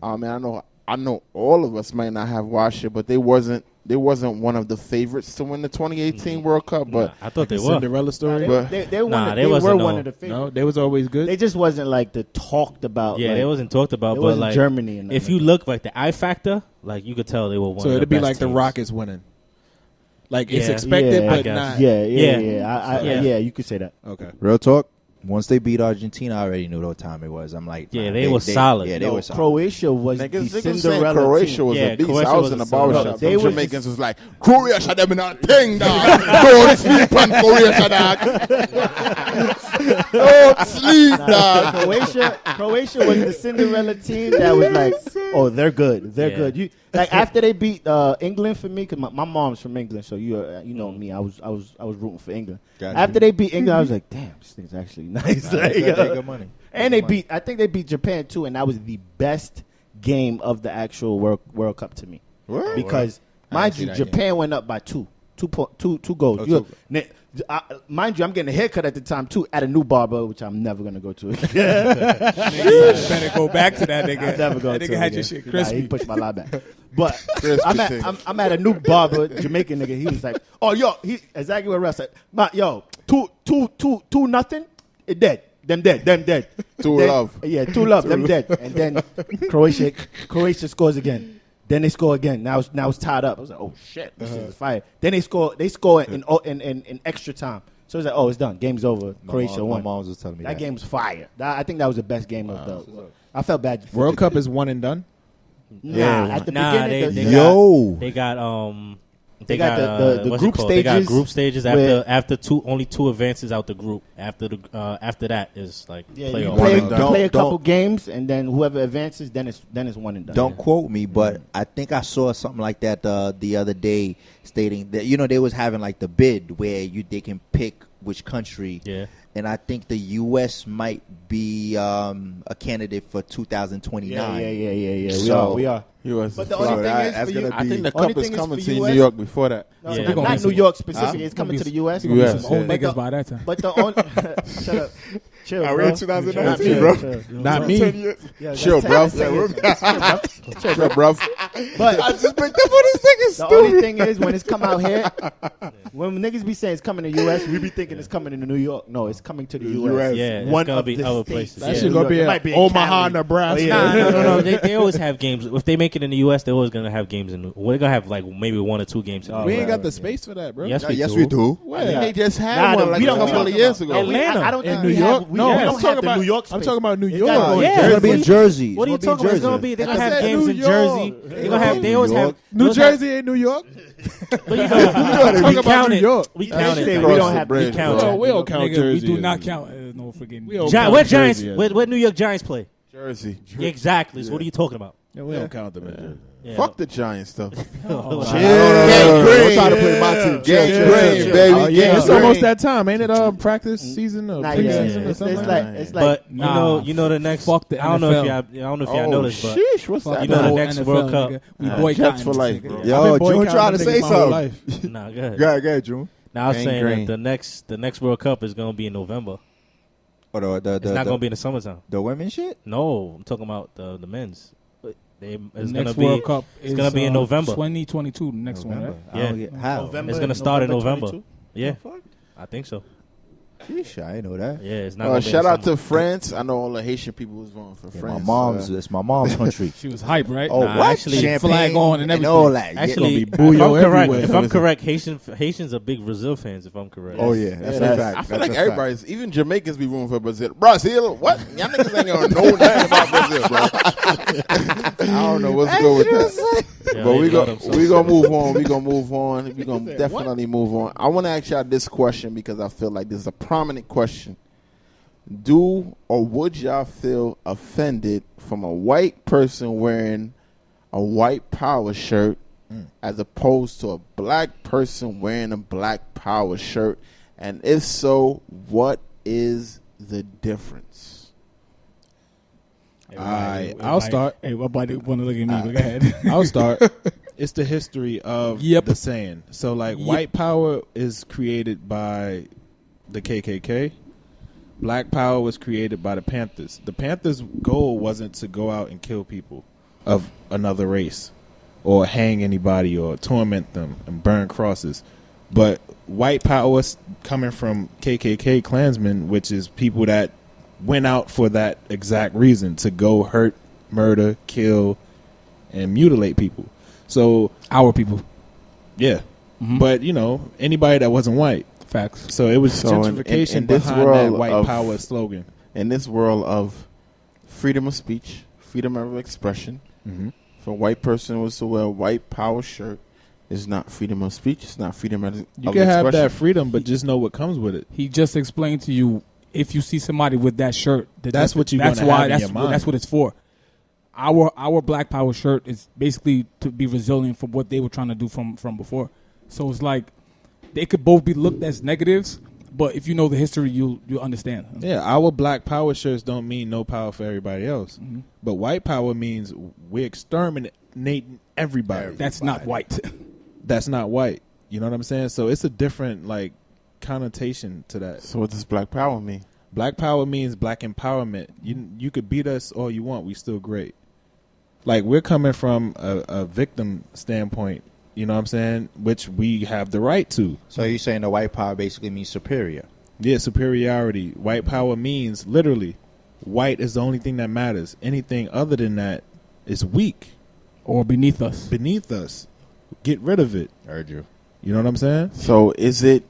I know all of us might not have watched it, but they wasn't one of the favorites to win the 2018 World Cup. But I thought they were. Cinderella story. They were one of the favorites. No, they was always good. They just wasn't like the talked about. Yeah, like, they wasn't talked about. it But wasn't like Germany. if you look like the I Factor, like you could tell they were one. So of it'd the be best like the teams. Rockets winning. Like it's Yeah. expected, Yeah, but I guess. not. Yeah, you could say that. Okay. Real talk. Once they beat Argentina, I already knew what time it was. I'm like, Yeah, they were solid. Yeah, they were solid. Croatia was niggas the saying Cinderella Croatia team. was Yeah, a beast. Croatia I was was in the a solid barbershop. team. Some They was Jamaicans was like, Croatia, them in a thing, dog. Don't sleep on Croatia, dog. Don't sleep, dog. Croatia was the Cinderella team that was like, oh, they're good. They're Yeah. good. You like after they beat England for me, because my mom's from England, so you know me. I was rooting for England. Gotcha. After they beat England, I was like, damn, this thing's actually nice. They Like, got good money. and they beat. I think they beat Japan too, and that was the best game of the actual World Cup to me. Word? Because, mind you, Japan went up by two goals. Mind you, I'm getting a haircut at the time, too, at a new barber, which I'm never going to go to. Nigga, better go back to that nigga. I'll never go that to nigga had your shit crispy. He pushed my lie back. But I'm at a new barber, Jamaican nigga. He was like, oh, yo, exactly what Russ said. Yo, 2-0, it dead. Them dead. Two love. Yeah, 2-0, them dead. And then Croatia scores again. Then they score again. Now it's tied up. I was like, oh shit, this is fire. Then they score in extra time. So it's like, oh, it's done. Game's over. Croatia won. My mom was telling me that game was fire. I think that was the best game of the. I felt bad. World Cup is one and done. At the beginning, they got the group stages. They got group stages after only two advances out the group. After that is like playoff. You play a couple games, and then whoever advances, then it's one and done. Don't quote me, but I think I saw something like that the other day, stating that they was having like the bid where they can pick which country. Yeah. And I think the U.S. might be a candidate for 2029. Yeah. So, we are. U.S. But the only thing is, I think the cup is coming to New York before that. Not New York specifically. It's coming to the U.S. Some old niggas by that time. But the only shut up, chill, bro. We're in 2019, bro. Not me. Chill, bro. Chill, bro. But I just picked up on this nigga. The only thing is, when it's come out here, when niggas be saying it's coming to the U.S., we be thinking it's coming to New York. No, it's coming to the U.S. Yeah, it's one gonna of be the other states. places. That shit gonna be in Omaha, Nebraska. No. They always have games. If they make it in the U.S., they're always gonna have games we're gonna have like maybe 1 or 2 games. We ain't got the space for that, bro. Yes, we do. They just had one like a couple of years ago. Atlanta. I don't think New York. we don't have the New York space. I'm talking about New It's York. got- Yeah. It's gonna be in Jersey. What are you talking about? It's gonna be. They're gonna have games in New York. Jersey. They're gonna have. They always have. New Jersey ain't New York. But we talking about count New it. York. We That count shit, it. we don't have We count No, it. we don't count Nigga, Jersey. we do not count. No forgetting. We don't count Where Giants? Jersey. Where New York Giants play? Jersey. Yeah, exactly. So what are you talking about? Yeah, we don't count them in Jersey. Yeah. Fuck the Giants, though. Don't try to play my team. Gang green, baby. Oh, yeah, it's Gang almost green. that time, ain't it? Practice season or Not preseason yet. or something It's like like But Nah, you know the next. fuck the I don't know if NFL. y'all know this, but Sheesh, what's Fuck that? You know the whole next NFL, World Cup. nigga. We Jets boycotting for this life, nigga. bro. I've Yo, been June boycotting trying to niggas say my whole something. life. nah, good. Go ahead, June. Now I was Gang saying green. that the next World Cup is gonna be in November. Or It's not gonna be in the summertime. the women shit. No, I'm talking about the men's. It's The gonna next be. World Cup it's gonna be in November. 2022. The next one, right? I don't get how. It's gonna start in November. 22? Yeah, I think so. Sheesh, I didn't know that. Yeah, it's not. Gonna be in Shout the out summer. to France. I know all the Haitian people was voting for Yeah, France. it's my mom's country. She was hype, right? Oh, Nah, what? actually, Champagne flag on and everything. all that. Actually, gonna be bouillon if I'm everywhere. correct, Haitians are big Brazil fans. If I'm correct. Oh yeah, that's a fact. I feel That's like a everybody's, even Jamaicans be rooting for Brazil. Brazil? What? Y'all niggas ain't gonna know nothing about Brazil, bro. I don't know what's good with that. Yeah, But they we love them so gonna move on. We gonna definitely move on. I want to ask y'all this question because I feel like this is a prominent question. Do or would y'all feel offended from a white person wearing a white power shirt as opposed to a black person wearing a black power shirt? And if so, what is the difference? I'll start. Hey, everybody want to look at me, but go ahead. I'll start. It's the history of the saying. So, like, white power is created by the KKK. Black power was created by the Panthers. The Panthers' goal wasn't to go out and kill people of another race or hang anybody or torment them and burn crosses. But white power coming from KKK Klansmen, which is people that went out for that exact reason, to go hurt, murder, kill, and mutilate people. So Our people. yeah. Mhm. But, anybody that wasn't white. Facts. So it was So in gentrification this behind that world white of- power slogan. In this world of freedom of speech, freedom of expression, Mm-hmm. if a white person was to wear a white power shirt, it's not freedom of speech. It's not freedom of You of can have expression. that freedom, but just know what comes with it. He just explained to you, if you see somebody with that shirt, That's what you're that's gonna why have in that's your mind. that's what it's for. Our black power shirt is basically to be resilient from what they were trying to do from before. So it's like they could both be looked as negatives, But if you know the history, you'll understand. Yeah, our black power shirts don't mean no power for everybody else. Mm-hmm. But white power means we're exterminating everybody. That's not white. That's not white. You know what I'm saying? So it's a different like connotation to that. So what does black power mean? Black power means black empowerment. You could beat us all you want. We still great. Like we're coming from a victim standpoint. You know what I'm saying? Which we have the right to. So you're saying the white power basically means superior? Yeah, superiority. White power means literally white is the only thing that matters. Anything other than that is weak. Or beneath us. Beneath us. Get rid of it. Heard you. You know what I'm saying? So is it...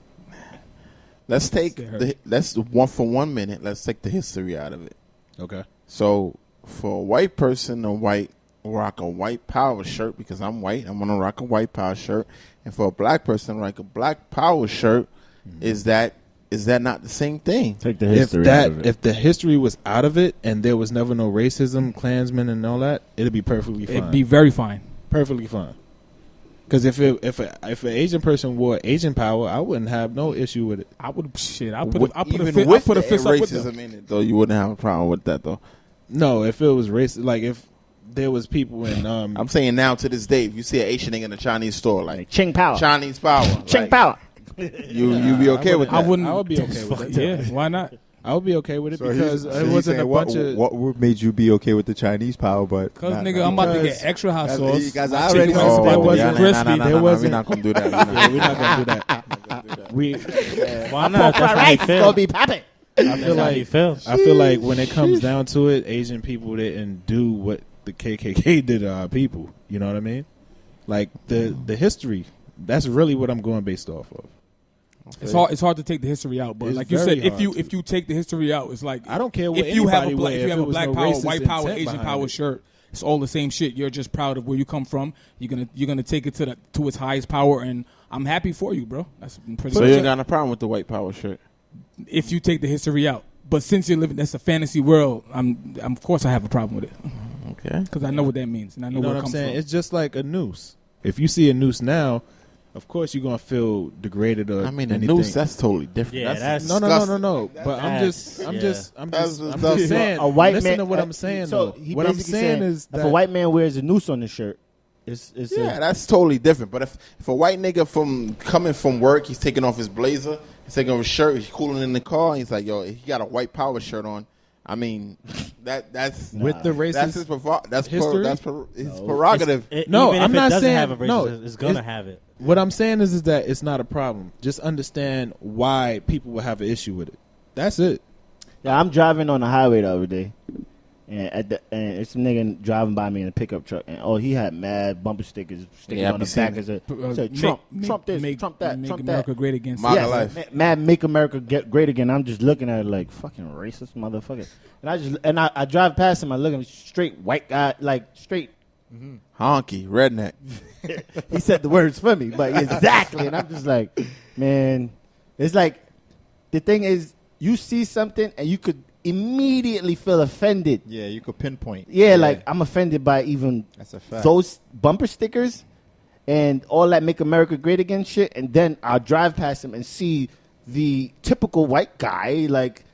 Let's take... Let's one for 1 minute. Let's take the history out of it. Okay. So for a white person to rock a white power shirt, because I'm white, I'm going to rock a white power shirt. And for a black person to rock a black power shirt, is that not the same thing? Take the history out of it. If the history was out of it and there was never no racism, Klansmen and all that, it'd be perfectly fine. It'd be very fine. Perfectly fine. Because if an Asian person wore Asian power, I wouldn't have no issue with it. I would I Even put a with fist the up with them. racism in it, though, you wouldn't have a problem with that, though. No, if it was racist, like if there was people in I'm saying now to this day, if you see an Asian nigga in a Chinese store, like Ching power. Chinese power, Ching like, power. you be okay with that? I wouldn't. I would be okay with it. Yeah, why not? I would be okay with it So because it wasn't a bunch of. What made you be okay with the Chinese power? But Because nigga, I'm about to get extra hot sauce. You guys My already chicken know. wings Oh, wasn't crispy. There wasn't- We're not gonna do that. Yeah, we're not gonna do that. We. Why not? That's how you feel. Gonna be popping. I That's feel how you like. feel. I feel like when it comes down to it, Asian people didn't do what the KKK did to our people. You know what I mean? Like the history. That's really what I'm going based off of. It's hard to take the history out, but It's like you very said, hard if you take the history out, it's like I don't care what if you have a anybody black, wear, if you have if a it was black no power, racist white power, intent Asian behind power it. shirt. It's all the same shit. You're just proud of where you come from. You're gonna take it to its highest power, and I'm happy for you, bro. That's pretty So much you it. ain't got a problem with the white power shirt? If you take the history out, but since you're living, that's a fantasy world. I'm of course I have a problem with it Okay. because I know what that means and I know You know where what it I'm comes saying? from. It's just like a noose. If you see a noose now, of course you're gonna feel degraded or I mean, the anything. noose, that's totally different. Yeah, that's- No. But I'm That's- just saying. A white listen man. to what I'm saying. So though. he What I'm basically saying is if that a white man wears a noose on his shirt, it's Yeah, that's totally different. But if a white nigga coming from work, he's taking off his blazer, he's taking off his shirt, he's cooling in the car, and he's like, yo, he got a white power shirt on. I mean, that's with the racist that's his history? his prerogative. No, Even I'm if not it doesn't saying- have a racist, no, it's gonna it's- have it. What I'm saying is that it's not a problem. Just understand why people will have an issue with it. That's it. Yeah, I'm driving on the highway the other day, and it's some nigga driving by me in a pickup truck, and he had mad bumper stickers Yeah, I on be the back. seeing Said Trump this, make, Trump that, make Trump America that. great again. MAGA Yes, life. Mad make America great again. I'm just looking at it like fucking racist motherfucker, and I drive past him. I look at him, straight white guy, like straight. Honky, redneck. He said the words for me, but exactly, and I'm just like, man, it's like the thing is, you see something and you could immediately feel offended. Yeah, you could pinpoint. Yeah, like I'm offended by even That's a fact. those bumper stickers and all that "Make America Great Again" shit, and then I'll drive past him and see the typical white guy, like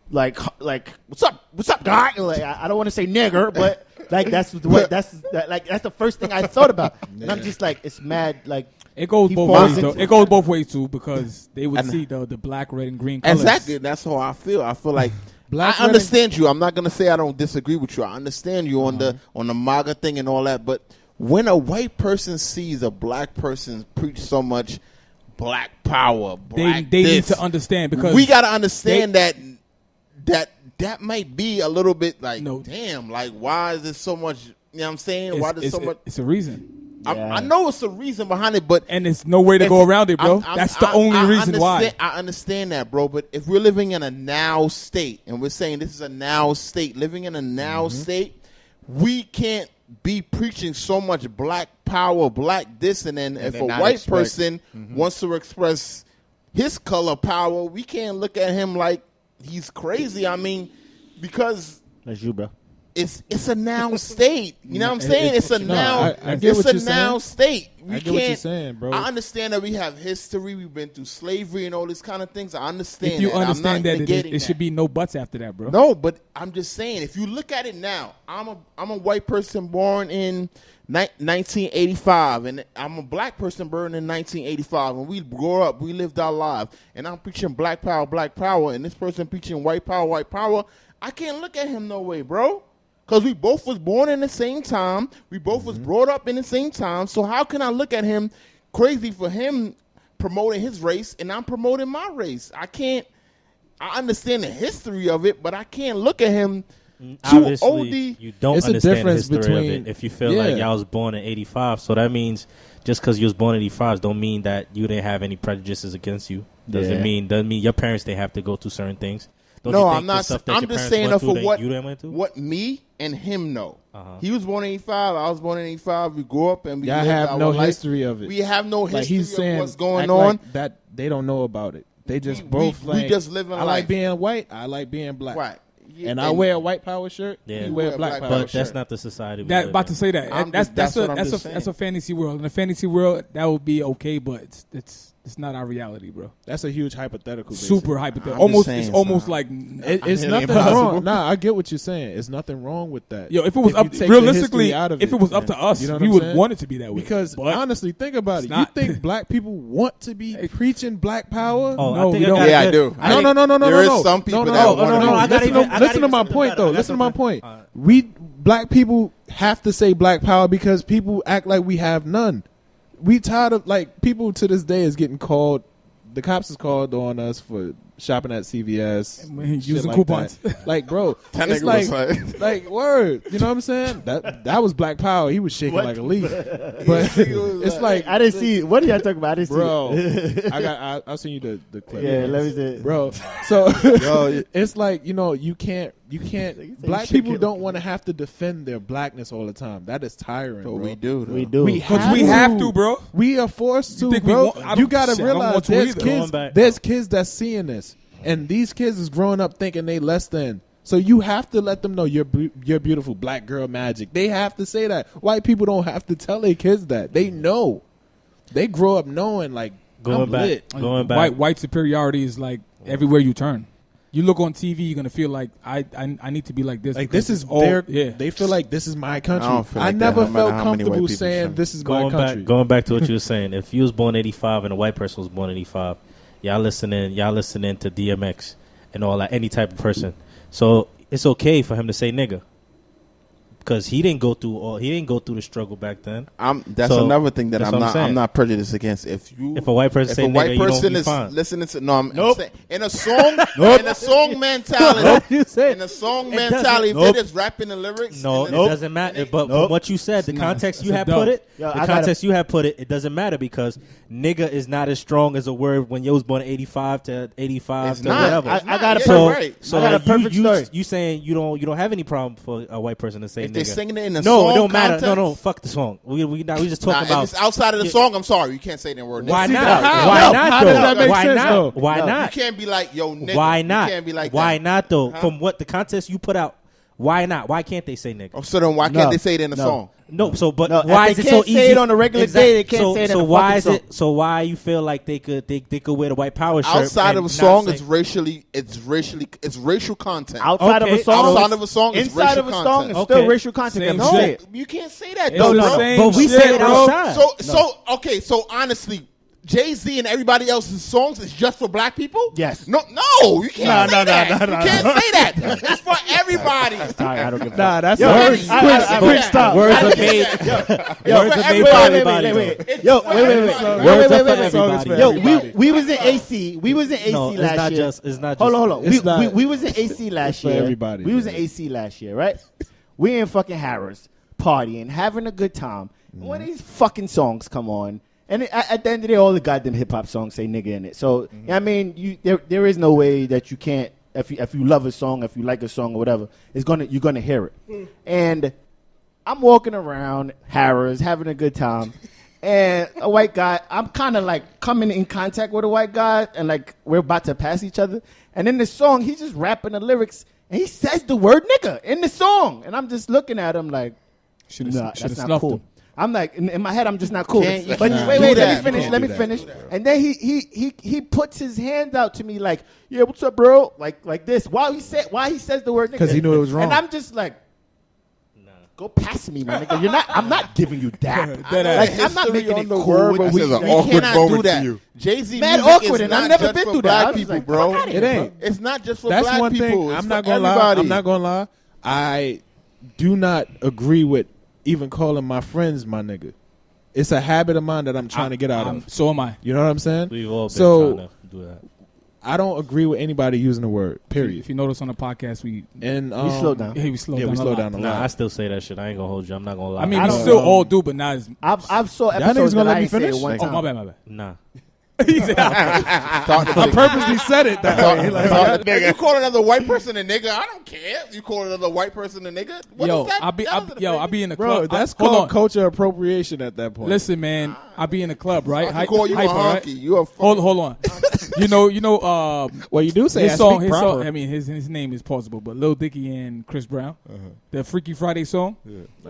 what's up, guy? Like I don't want to say nigger, but like that's the first thing I thought about, and I'm just like, it's mad, like. It goes He both falls ways, though. into- It goes both ways too, because they would And- see the black, red, and green colors. Exactly. That's how I feel. I feel like Black I understand you. I'm not gonna say I don't disagree with you. I understand you on the MAGA thing and all that. But when a white person sees a black person preach so much black power, black They need this, to understand, because we gotta understand that might be a little bit like, No. damn, like why is there so much? You know what I'm saying? Why there's so much? It's a reason, I know it's a reason behind it, but and it's no way to go around it, bro. That's the only reason why. I understand that, bro. But if we're living in a now state, and we're saying this is a now state, living in a now state, we can't be preaching so much black power, black this, and then if a white person wants to express his color power, we can't look at him like he's crazy. I mean, because That's you, bro. it's a noun state. You know what I'm saying? It's a noun. I get It's what a you're noun saying. state. I get what you're saying, bro. I understand that we have history. We've been through slavery and all this kind of things. I understand. If you that. understand I'm not that, it should be no buts after that, bro. No, but I'm just saying, if you look at it now, I'm a white person born in 1985, and I'm a black person born in 1985. When we grew up, we lived our lives, and I'm preaching black power, and this person preaching white power. I can't look at him no way, bro. Because we both was born in the same time. We both was brought up in the same time. So how can I look at him crazy for him promoting his race and I'm promoting my race? I can't. I understand the history of it, but I can't look at him too Obviously, you don't It's a understand the difference history between- of it if you feel like y'all was born in 85. So that means just because you was born in 85 don't mean that you didn't have any prejudices against you. Doesn't mean your parents didn't have to go through certain things. Don't No, you think I'm not. the stuff that I'm your just parents saying went for through what that you didn't went through? what me and him know. Uh-huh. He was born in 85. I was born in 85. We grew up and we Y'all lived have our no life. history of it. We have no Like history he's saying, of what's going act on. like that they don't know about it. They just both we like just living I like life. being white. I like being black. Right. Yeah, And I wear a white power shirt. Yeah. You wear a black power But shirt. that's not the society. We That live about in. to say that. I'm That's just- that's what I'm just that's a saying. fantasy world. In a fantasy world, that would be okay, but it's not our reality, bro. That's a huge hypothetical. Basically. Super hypothetical. I'm Almost just saying, it's almost son. like It's really nothing impossible. wrong. Nah, I get what you're saying. It's nothing wrong with that. yo. If it was you up take the realistically, history out of if it was up to us, You know what we I'm would saying? want it to be that way. Because But honestly, think about it. it's You not. think black people want to be preaching black power? Oh, No, I think we I don't. got Yeah, it. I do. I think No. There is no. some people no, that no, want no, to no. be- I gotta Listen, even- I listen gotta to even my say point, better. though. I got Listen to my something point. better. All right. We black people have to say black power because people act like we have none. We tired of like people to this day is getting called. The cops is called on us for shopping at CVS, Man, shit using like coupons. that. Like, bro, That it's nigga was like, like word. You know what I'm saying? That was black power. He was shaking What? like a leaf. But it's like, I didn't see. What are y'all talking about? I didn't bro, see. I'll send you the clip. Yeah, let me see. Bro, so it's like, you know, you can't black people don't want to have to defend their blackness all the time. That is tiring, But bro. we do. Though. We do. We Because we have to, bro. We are forced You to, think we bro. want- I You don't- gotta shit, I don't realize want to there's either. kids. Going back- There's kids that's seeing this, and these kids is growing up thinking they less than. So you have to let them know you're beautiful, black girl magic. They have to say that. White people don't have to tell their kids that. They know. They grow up knowing like Going I'm back, lit. going back. White superiority is like everywhere you turn. You look on TV, you're gonna feel like I need to be like this. Like because this is it's all their. yeah. They feel like this is my country. I don't feel like that, never no matter felt how many white comfortable people saying say. this is my Going country. back, going back to what you were saying. If you was born 85 and a white person was born 85, y'all listening to DMX and all that, any type of person. So it's okay for him to say nigga. Because he didn't go through the struggle back then. That's So, another thing that that's what I'm saying. I'm not prejudiced against. If If a white person say nigga, you don't be fine. listening to I'm saying, in a song in a song mentality You said in a song It mentality, if doesn't- they're just rapping the lyrics. No, and it doesn't matter. But from what you said, the It's context not. you It's a had dub. put it, Yo, the I gotta- context you had put it, it doesn't matter because nigga is not as strong as a word when you was born 85 to 85 It's to not. whatever. It's I not. got a Yeah, so, you're right. so I got a perfect story. You saying you don't have any problem for a white person to say If nigga? they're singing it in a no, song it don't matter. context, No, fuck the song. We just talking if about it's outside of the Yeah. song, I'm sorry, you can't say that word. why See, not? how? Why No, not how though? does that make Why sense, not? though? Why You not? can't be like, yo, nigga. Why not? You can't be like why that. not though? Huh? From what the context you put out, why not? Why can't they say nigga? Oh, so then why No. can't they say it in a No. song? No, so but No, why if is they it so can't easy? say it on a regular day, they can't so, say it in so a why fucking is song. it? So why you feel like they could wear the white power shirt Outside and of a not song, say- it's racial content. outside of Okay, a song, outside of a song, it's inside racial of a song, content. it's still Okay. racial content. Same No, No, say it. you can't say that, It's though, the bro. same But we shit, say it bro. outside. So honestly, Jay-Z and everybody else's songs is just for black people? Yes. No, you can't say that. You can't say that. It's for everybody. All right, I don't give a Nah, that's Yo, words. quick stop. Words I are didn't made. say that. Words are made for everybody. It's Yo, for wait. everybody. Words are for everybody. Yo, we was in AC. We was in AC No, it's last not year. just. It's not just. Hold on. It's not- We was in AC last for year. everybody, We was in man. AC last year, right? We in fucking Harris partying, having a good time. One of these fucking songs come on. And at the end of the day, all the goddamn hip hop songs say nigga in it. So I mean, there is no way that you can't if you love a song, if you like a song or whatever, you're gonna hear it. And I'm walking around Harris having a good time, and a white guy. I'm kind of like coming in contact with a white guy, and like we're about to pass each other. And in the song, he's just rapping the lyrics and he says the word nigga in the song, and I'm just looking at him like, nah, that's not cool. I'm like, in my head, I'm just not cool. But wait, let me finish. And then he puts his hand out to me like, yeah, what's up, bro? Like this. Why he says the word nigga? Because he knew it was wrong. And I'm just like, go past me, my nigga. I'm not giving you that. I'm not making it cool. But we cannot do that. Jay-Z mad music awkward, is and I've not never just been for through black that. people, Like, bro. It ain't. It's not just for That's black one people. thing. It's I'm not for gonna lie. everybody. I'm not gonna lie. I do not agree with even calling my friends my nigga. It's a habit of mine that I'm trying to get out of. So am I. You know what I'm saying? We've all been trying to do that. I don't agree with anybody using the word. Period. If you notice on the podcast, we slow down. Yeah, we slow down. We slow down a lot. Nah, I still say that shit. I ain't gonna hold you. I'm not gonna lie. I mean, we still all do, but not as. I've saw Y'all episodes niggas gonna that let I me ain't say finish? it one time. Oh, my bad. Nah. I purposely said it that way. Like, If you call another white person a nigga, I don't care. You call another white person a nigga. What is that? I'll be in the bro, club. that's Hold called on. culture appropriation at that point. Listen, man, I'll be in the club, right? I can call you a Hypa, honky. right? You a Hold on. you know. Well, you do say his I song. speak proper. I mean, his name is plausible, but Lil Dicky and Chris Brown, the Freaky Friday song.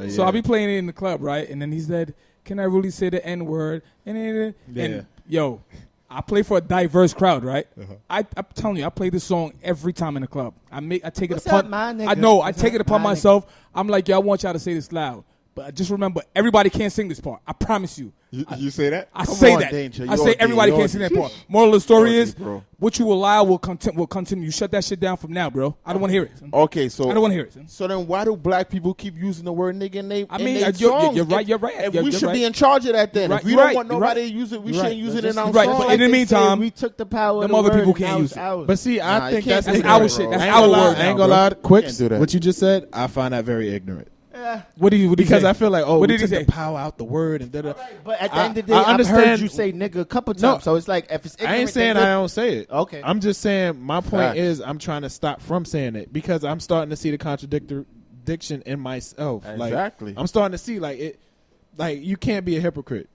So I'll be playing it in the club, right? And then he said, "Can I really say the N word?" And yo, I play for a diverse crowd, right? I'm telling you, I play this song every time in the club. I take it upon. I know. I take it upon myself. I'm like, yo, I want y'all to say this loud. But just remember, everybody can't sing this part. I promise you. You say that? I say that. I say everybody can't sing that part. Moral of the story is, what you allow will continue. You shut that shit down from now, bro. I don't want to hear it. Okay, so I don't want to hear it. So then, why do black people keep using the word nigga in their you're songs? right. You're right. And we should be in charge of that then. If we don't want nobody to use it, we shouldn't use it in our Right, songs. but in the meantime, we took the power. them of the other word people and can't now use it's it. ours. But see, I think that's our shit. That's our word. I ain't now, gonna lie. Quick, Can't do that. what you just said, I find that very ignorant. What do you? Because I feel like, what we did he took say? the power out the word and da-da. But at the end of the I day, I've understand- heard you say nigga a couple times. So it's like, if it's ignorant, I ain't saying then I don't say it. Okay. I'm just saying my point Facts. is I'm trying to stop from saying it because I'm starting to see the contradiction in myself. Exactly. Like, I'm starting to see like you can't be a hypocrite.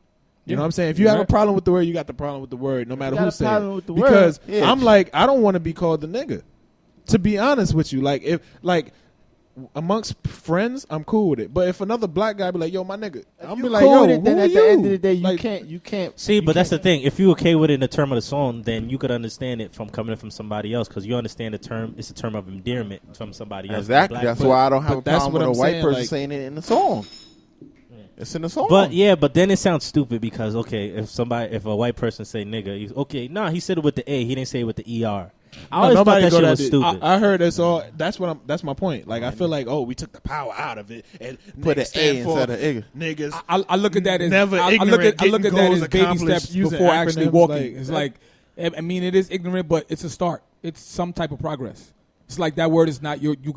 You know what I'm saying? If you have a problem with the word, you got the problem with the word, no matter who says it. Because I'm like, I don't want to be called the nigga. To be honest with you, amongst friends, I'm cool with it. But if another black guy be like, yo, my nigga, I'm be like, cool yo, with it, then who at are the end of you? the day, Like, you can't. See, but that's the thing. If you're okay with it in the term of the song, then you could understand it from coming from somebody else because you understand the term. It's a term of endearment from somebody else. Exactly. That's why I don't have a but that's problem with what a I'm white saying, person like- saying it in the song. It's in the song. But then it sounds stupid because if a white person say nigga, he said it with the A. He didn't say it with the ER. I always thought that shit was stupid. I heard it's all. That's my point. Like I feel like we took the power out of it and Put an niggas A stand for instead of nigga. niggas. I look at that as Never I look ignorant, at that getting as goals baby accomplished steps using before actually acronyms, walking. like- It's like, I mean, it is ignorant, but it's a start. It's some type of progress. It's like that word is not you I'm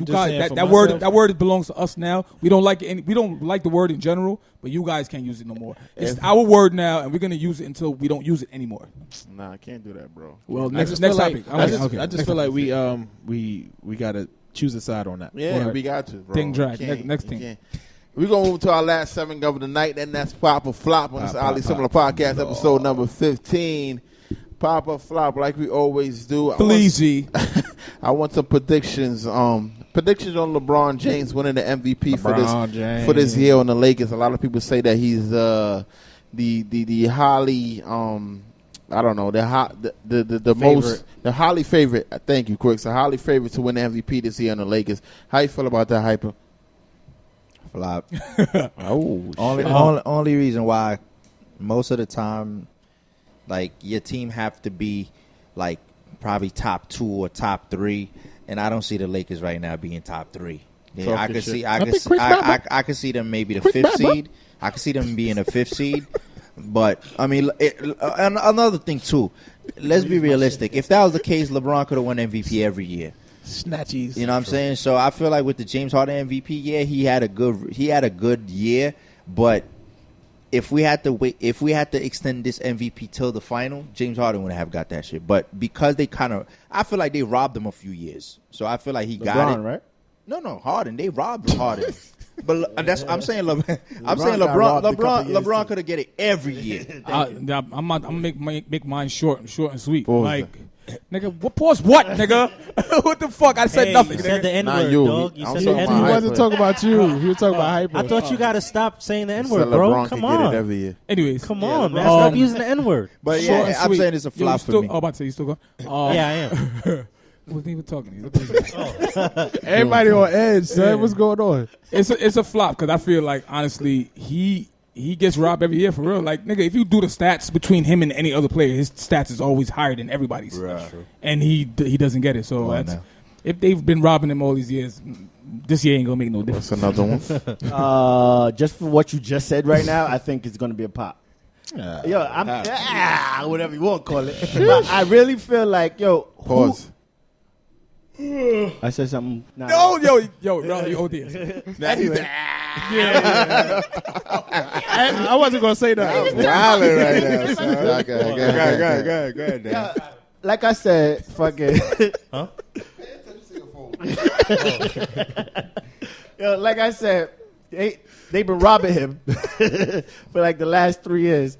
just got saying for that word. myself. That word belongs to us now. We don't like it. We don't like the word in general, but you guys can't use it no more. It's our word now, and we're gonna use it until we don't use it anymore. Nah, I can't do that, bro. Well, I next just feel topic. I just feel like we gotta choose a side on that. Yeah, Word. we got to, bro. Thing drag. Can't- Next you thing. can't. We're going to move to our last 7 of the night, and that's Pop or Flop on this Ali Similar Podcast, episode number 15. Pop or Flop, like we always do. Please, G. I want some predictions. Predictions on LeBron James winning the MVP for this year on the Lakers. A lot of people say that he's the highly I don't know the most the highly favorite. Thank you, Quicks. A highly favorite to win the MVP this year on the Lakers. How you feel about that, Hypa? Flop. Oh, Only reason why most of the time, like, your team have to be like probably top 2 or top 3, and I don't see the Lakers right now being top 3. Yeah, I could see them maybe the 5th seed. I could see them being a 5th seed. But I mean, another thing too. Let's be realistic. If that was the case, LeBron could have won MVP every year. Snatchies. You know what I'm saying? So I feel like with the James Harden MVP, yeah, he had a good year, but if we had to extend this MVP till the final, James Harden wouldn't have got that shit. But because I feel like they robbed him a few years. So I feel like he got it. right? No, Harden. They robbed Harden. But I'm saying robbed a couple years LeBron could have get it every year. I'm gonna make mine short and sweet. What was Like, Nigga, what pause what, nigga? What the fuck? I said nothing, You nigga. said the N-word, Not you. dog. You I'm said talking the about He N-word. wasn't talking about you. He was talking about Hypa. I thought you gotta stop saying the So N-word, bro. LeBron Come can get it on. every year. Anyways. Come on, man. LeBron. Stop using the N-word. But Short yeah, and I'm sweet. saying it's a Yo, flop you still, for me. Oh, about to say you still going? Yeah, I am. Wasn't even talking. Everybody on edge, son. Yeah. What's going on? It's a flop because I feel like honestly he gets robbed every year for real. Like nigga, if you do the stats between him and any other player, his stats is always higher than everybody's, and he doesn't get it. So that's, if they've been robbing him all these years, this year ain't gonna make no difference. What's another one? Just for what you just said right now, I think it's gonna be a pop. Whatever you want to call it. But I really feel like Pause. I said something. Nah. No, you OD. Anyway. I wasn't gonna say that. Wilding right now. son. Go ahead, Dan. Like I said, fucking. Huh? Like I said, they've been robbing him for like the last 3 years.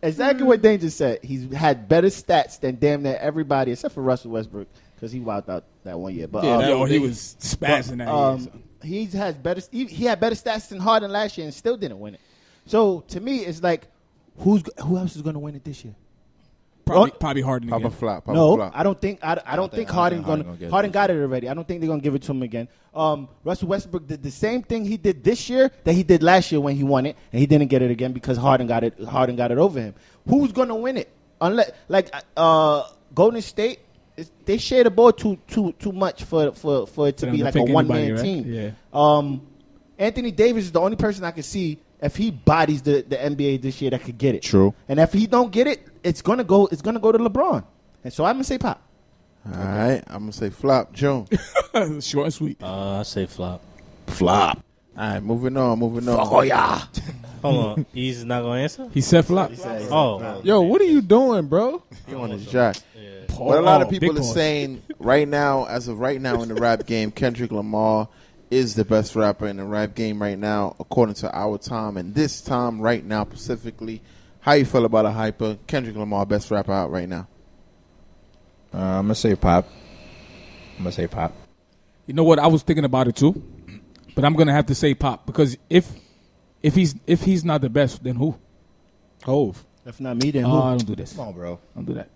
Exactly what Dane just said. He's had better stats than damn near everybody except for Russell Westbrook because he wilded out that 1 year. But He was spazzing that year. So. He had better stats than Harden last year and still didn't win it. So to me, it's like who else is going to win it this year? Probably Harden Papa again. flop. I don't think Harden got it already. I don't think they're gonna give it to him again. Russell Westbrook did the same thing he did this year that he did last year when he won it, and he didn't get it again because Harden got it over him. Who's gonna win it? Unless Golden State, they share the ball too much for it to be like a one-man team. Yeah. Anthony Davis is the only person I can see if he bodies the NBA this year that could get it. True. And if he don't get it, it's gonna go to LeBron. And so I'm gonna say pop. All right, I'm gonna say flop. Joe. Short and sweet. I say flop. Flop. All right, moving on. Hold on. He's not gonna answer? He said flop. Oh. Yo, what are you doing, bro? He on his jack. But a lot of people are saying right now, as of right now in the rap game, Kendrick Lamar is the best rapper in the rap game right now, according to our time. And this time, right now, specifically, how you feel about a Hypa? Kendrick Lamar, best rapper out right now. I'm gonna say pop. You know what? I was thinking about it too, but I'm gonna have to say pop because if he's not the best, then who? Hove. If not me, then Oh, who? I don't do this. Come on, bro. Don't do that.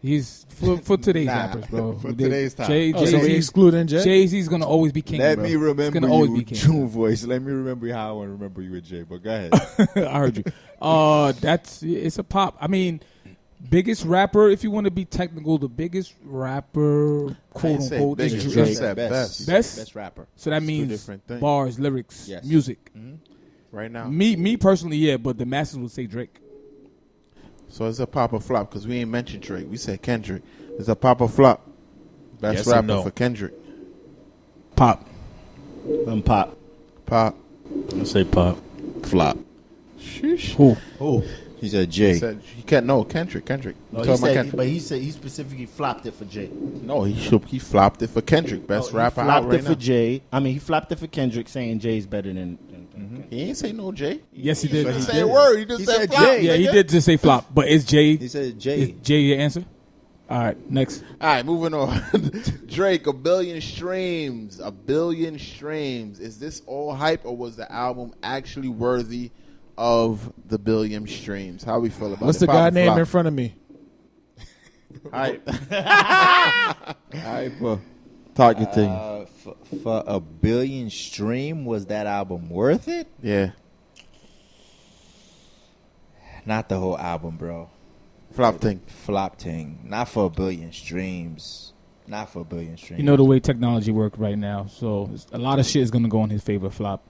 He's for today's rappers, bro. For today's time. So we excluding Jay? Jay-Z's gonna always be king. Let bro. me remember It's gonna always be you, king. June voice. Let me remember how I want to remember you with Jay. But go ahead. I heard you. It's a pop. I mean, biggest rapper, if you want to be technical, the biggest rapper, quote say unquote, is biggest, Drake. you said best. Best rapper. So that Two means different things. bars, lyrics, Yes. music. Right now. Me personally, yeah, but the masses would say Drake. So it's a pop or flop because we ain't mentioned Drake. We said Kendrick. It's a pop or flop. Best Yes and rapper no. for Kendrick. Pop. Pop. Pop. I say pop. Flop. Sheesh. Who? He said He Jay. said he can't. No, Kendrick. No, You he talking about said, Kendrick? but he said he specifically flopped it for Jay. No, he flopped it for Kendrick. Best He rapper out flopped right it for now. Jay. I mean, he flopped it for Kendrick, saying Jay's better than He ain't say no Jay. Yes, he did. He said a word. He just He said said flop. Jay. Yeah, he did just say flop. But is Jay He said is Jay. Jay your answer? All right, next. All right, moving on. Drake, 1 billion streams. 1 billion streams. Is this all hype, or was the album actually worthy of the 1 billion streams? How we feel about What's it? the guy name in front of me? Hype. Hypa. Targeting. For 1 billion stream, was that album worth it? Yeah. Not the whole album, bro. Flop thing. Flop thing. Not for 1 billion streams. Not for 1 billion streams. You know the way technology works right now, so a lot of shit is gonna go in his favor. Flop.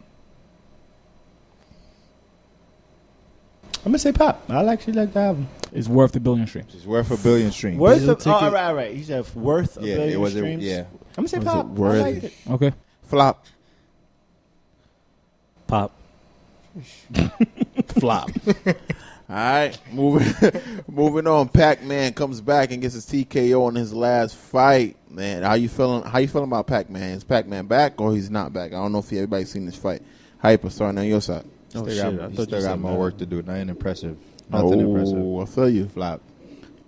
I'm gonna say pop. I actually like the album. It's worth the 1 billion streams. It's worth 1 billion streams. Worth Bill of, ticket. all right. He said worth a Yeah, billion it was. streams. Yeah. I'm gonna say Was pop. it worthy? I like it. Okay. Flop. Pop. Flop. All right, moving on. Pac-Man comes back and gets his TKO in his last fight. Man, how you feeling? How you feeling about Pac-Man? Is Pac-Man back or he's not back? I don't know if everybody's seen this fight. Hyper, starting on your side. Still got more work to do. Nothing impressive. Nothing impressive. I feel you. Flop.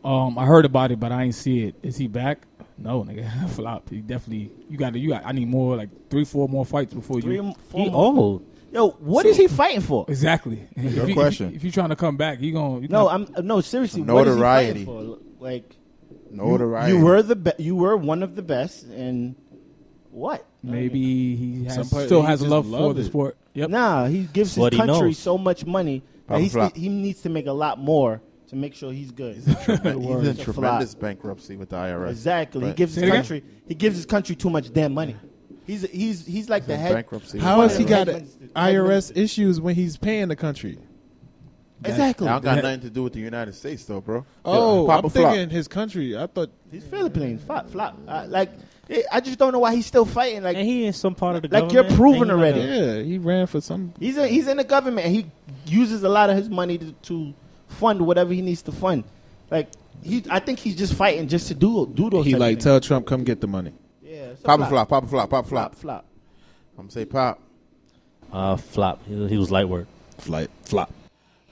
I heard about it, but I ain't see it. Is he back? No, nigga, flop. He definitely. You got. I need more, like 3-4 more fights before you. He old. Yo, what is he fighting for? Exactly. Good question. If you're trying to come back, he gonna. No, seriously. Notoriety. What is he fighting for? Like, Notoriety. You were one of the best, and what? Maybe he Somebody- still he has just love for loved the it. sport. Yep. Nah, he gives his What he country knows. so much money that he needs to make a lot more to make sure he's good. He's in It's a tremendous flop. bankruptcy with the IRS. Exactly. He But- gives Say his it country. He gives his country too much damn money. He's like the in head. bankruptcy. How has he got Headman's- IRS issues when he's paying the country? Exactly. I don't got nothing to do with the United States, though, bro. Oh, Pop I'm a flop. thinking his country. I thought He's Philippines. Flop. I just don't know why he's still fighting. Like, And he is some part of the Like, government. you're proven And he already. yeah, he ran for some. he's in the government. And he uses a lot of his money to fund whatever he needs to fund. Like, I think he's just fighting just to do those. He type like of tell Trump come get the money. things. Yeah, it's a Pop a flop. Pop a flop. Pop a flop. Flop. I'm going to say pop. Flop. He was light work. Flop.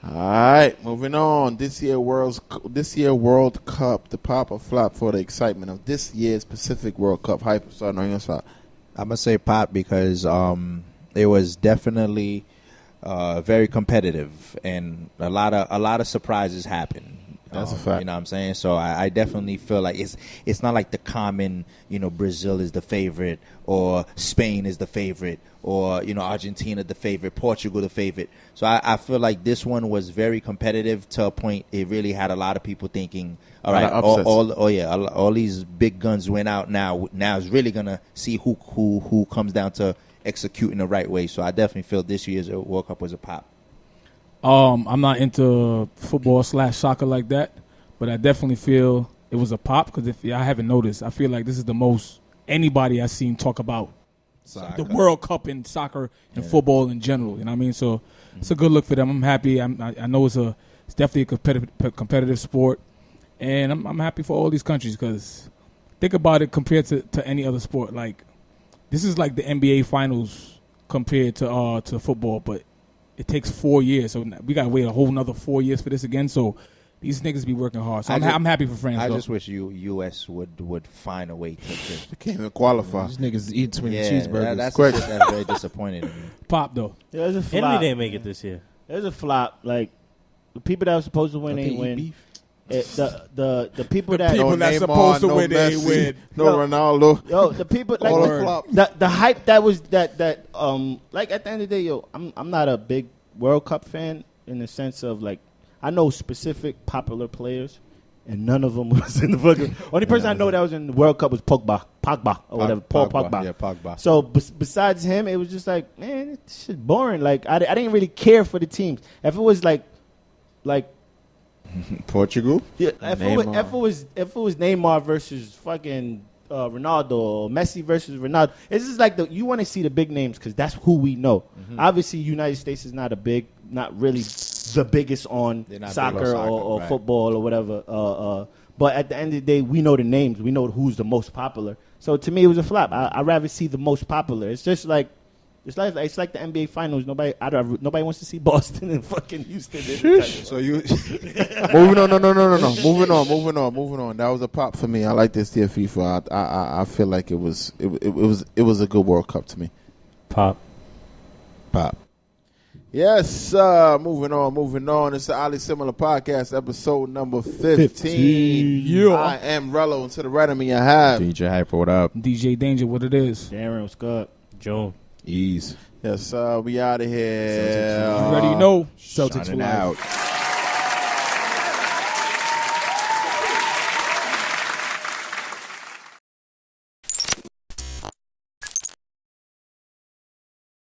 All right, moving on. This year World Cup, the pop or flop for the excitement of this year's Pacific World Cup. Hypa, starting on your side. I'm gonna say pop because it was definitely very competitive and a lot of surprises happened. That's a fact. You know what I'm saying? So I definitely feel like it's not like the common, Brazil is the favorite or Spain is the favorite or, Argentina the favorite, Portugal the favorite. So I feel like this one was very competitive to a point it really had a lot of people thinking, all right, all these big guns went out now it's really going to see who comes down to executing the right way. So I definitely feel this year's World Cup was a pop. I'm not into football / soccer like that, but I definitely feel it was a pop because if I haven't noticed, I feel like this is the most anybody I've seen talk about the World Cup in soccer and football in general. You know what I mean? So it's a good look for them. I'm happy. I know it's definitely a competitive sport, and I'm happy for all these countries because think about it compared to any other sport. Like this is like the NBA Finals compared to football, but it takes 4 years, so we gotta wait a whole another 4 years for this again. So these niggas be working hard. So I'm happy for France. I though. just wish U.S. would find a way to. They can't even qualify. These niggas eat too many Yeah, cheeseburgers. that's Quick. that's very disappointing to me. Pop though. There's a Italy flop. didn't make it this year. There's a flop. Like the people that were supposed to win ain't win. The people that people No that's Neymar, supposed to no win, they Messi, win. no Yo. Ronaldo. Yo, the people like All the, the flop. the hype that was that like at the end of the day, yo, I'm not a big World Cup fan in the sense of like I know specific popular players and none of them was in the fucking. Only person I know that was in the World Cup was Pogba or whatever, Paul Pogba. Yeah, Pogba. So besides him, it was just like, man, this shit boring. Like I didn't really care for the teams. If it was like Portugal. yeah, if it was Neymar versus fucking Ronaldo or Messi versus Ronaldo, it's just like you want to see the big names because that's who we know. Obviously, United States is not really the biggest on They're not big soccer on or right. football or whatever. But at the end of the day, we know the names. We know who's the most popular. So to me, it was a flop. I'd rather see the most popular. It's just like. It's like the NBA Finals. Nobody wants to see Boston and fucking Houston. So you moving on? No. Moving on. That was a pop for me. I like this year FIFA. I feel like it was a good World Cup to me. Pop. Yes, moving on. It's the Ali Similar Podcast, episode number 15. Yeah. I am Rello, and to the right of me I have. DJ Hypa, what up? DJ Danger, what it is? Darren, what's good? Joan. Ease. Yes, we out of here. You already know. Celtics for Shining life. out.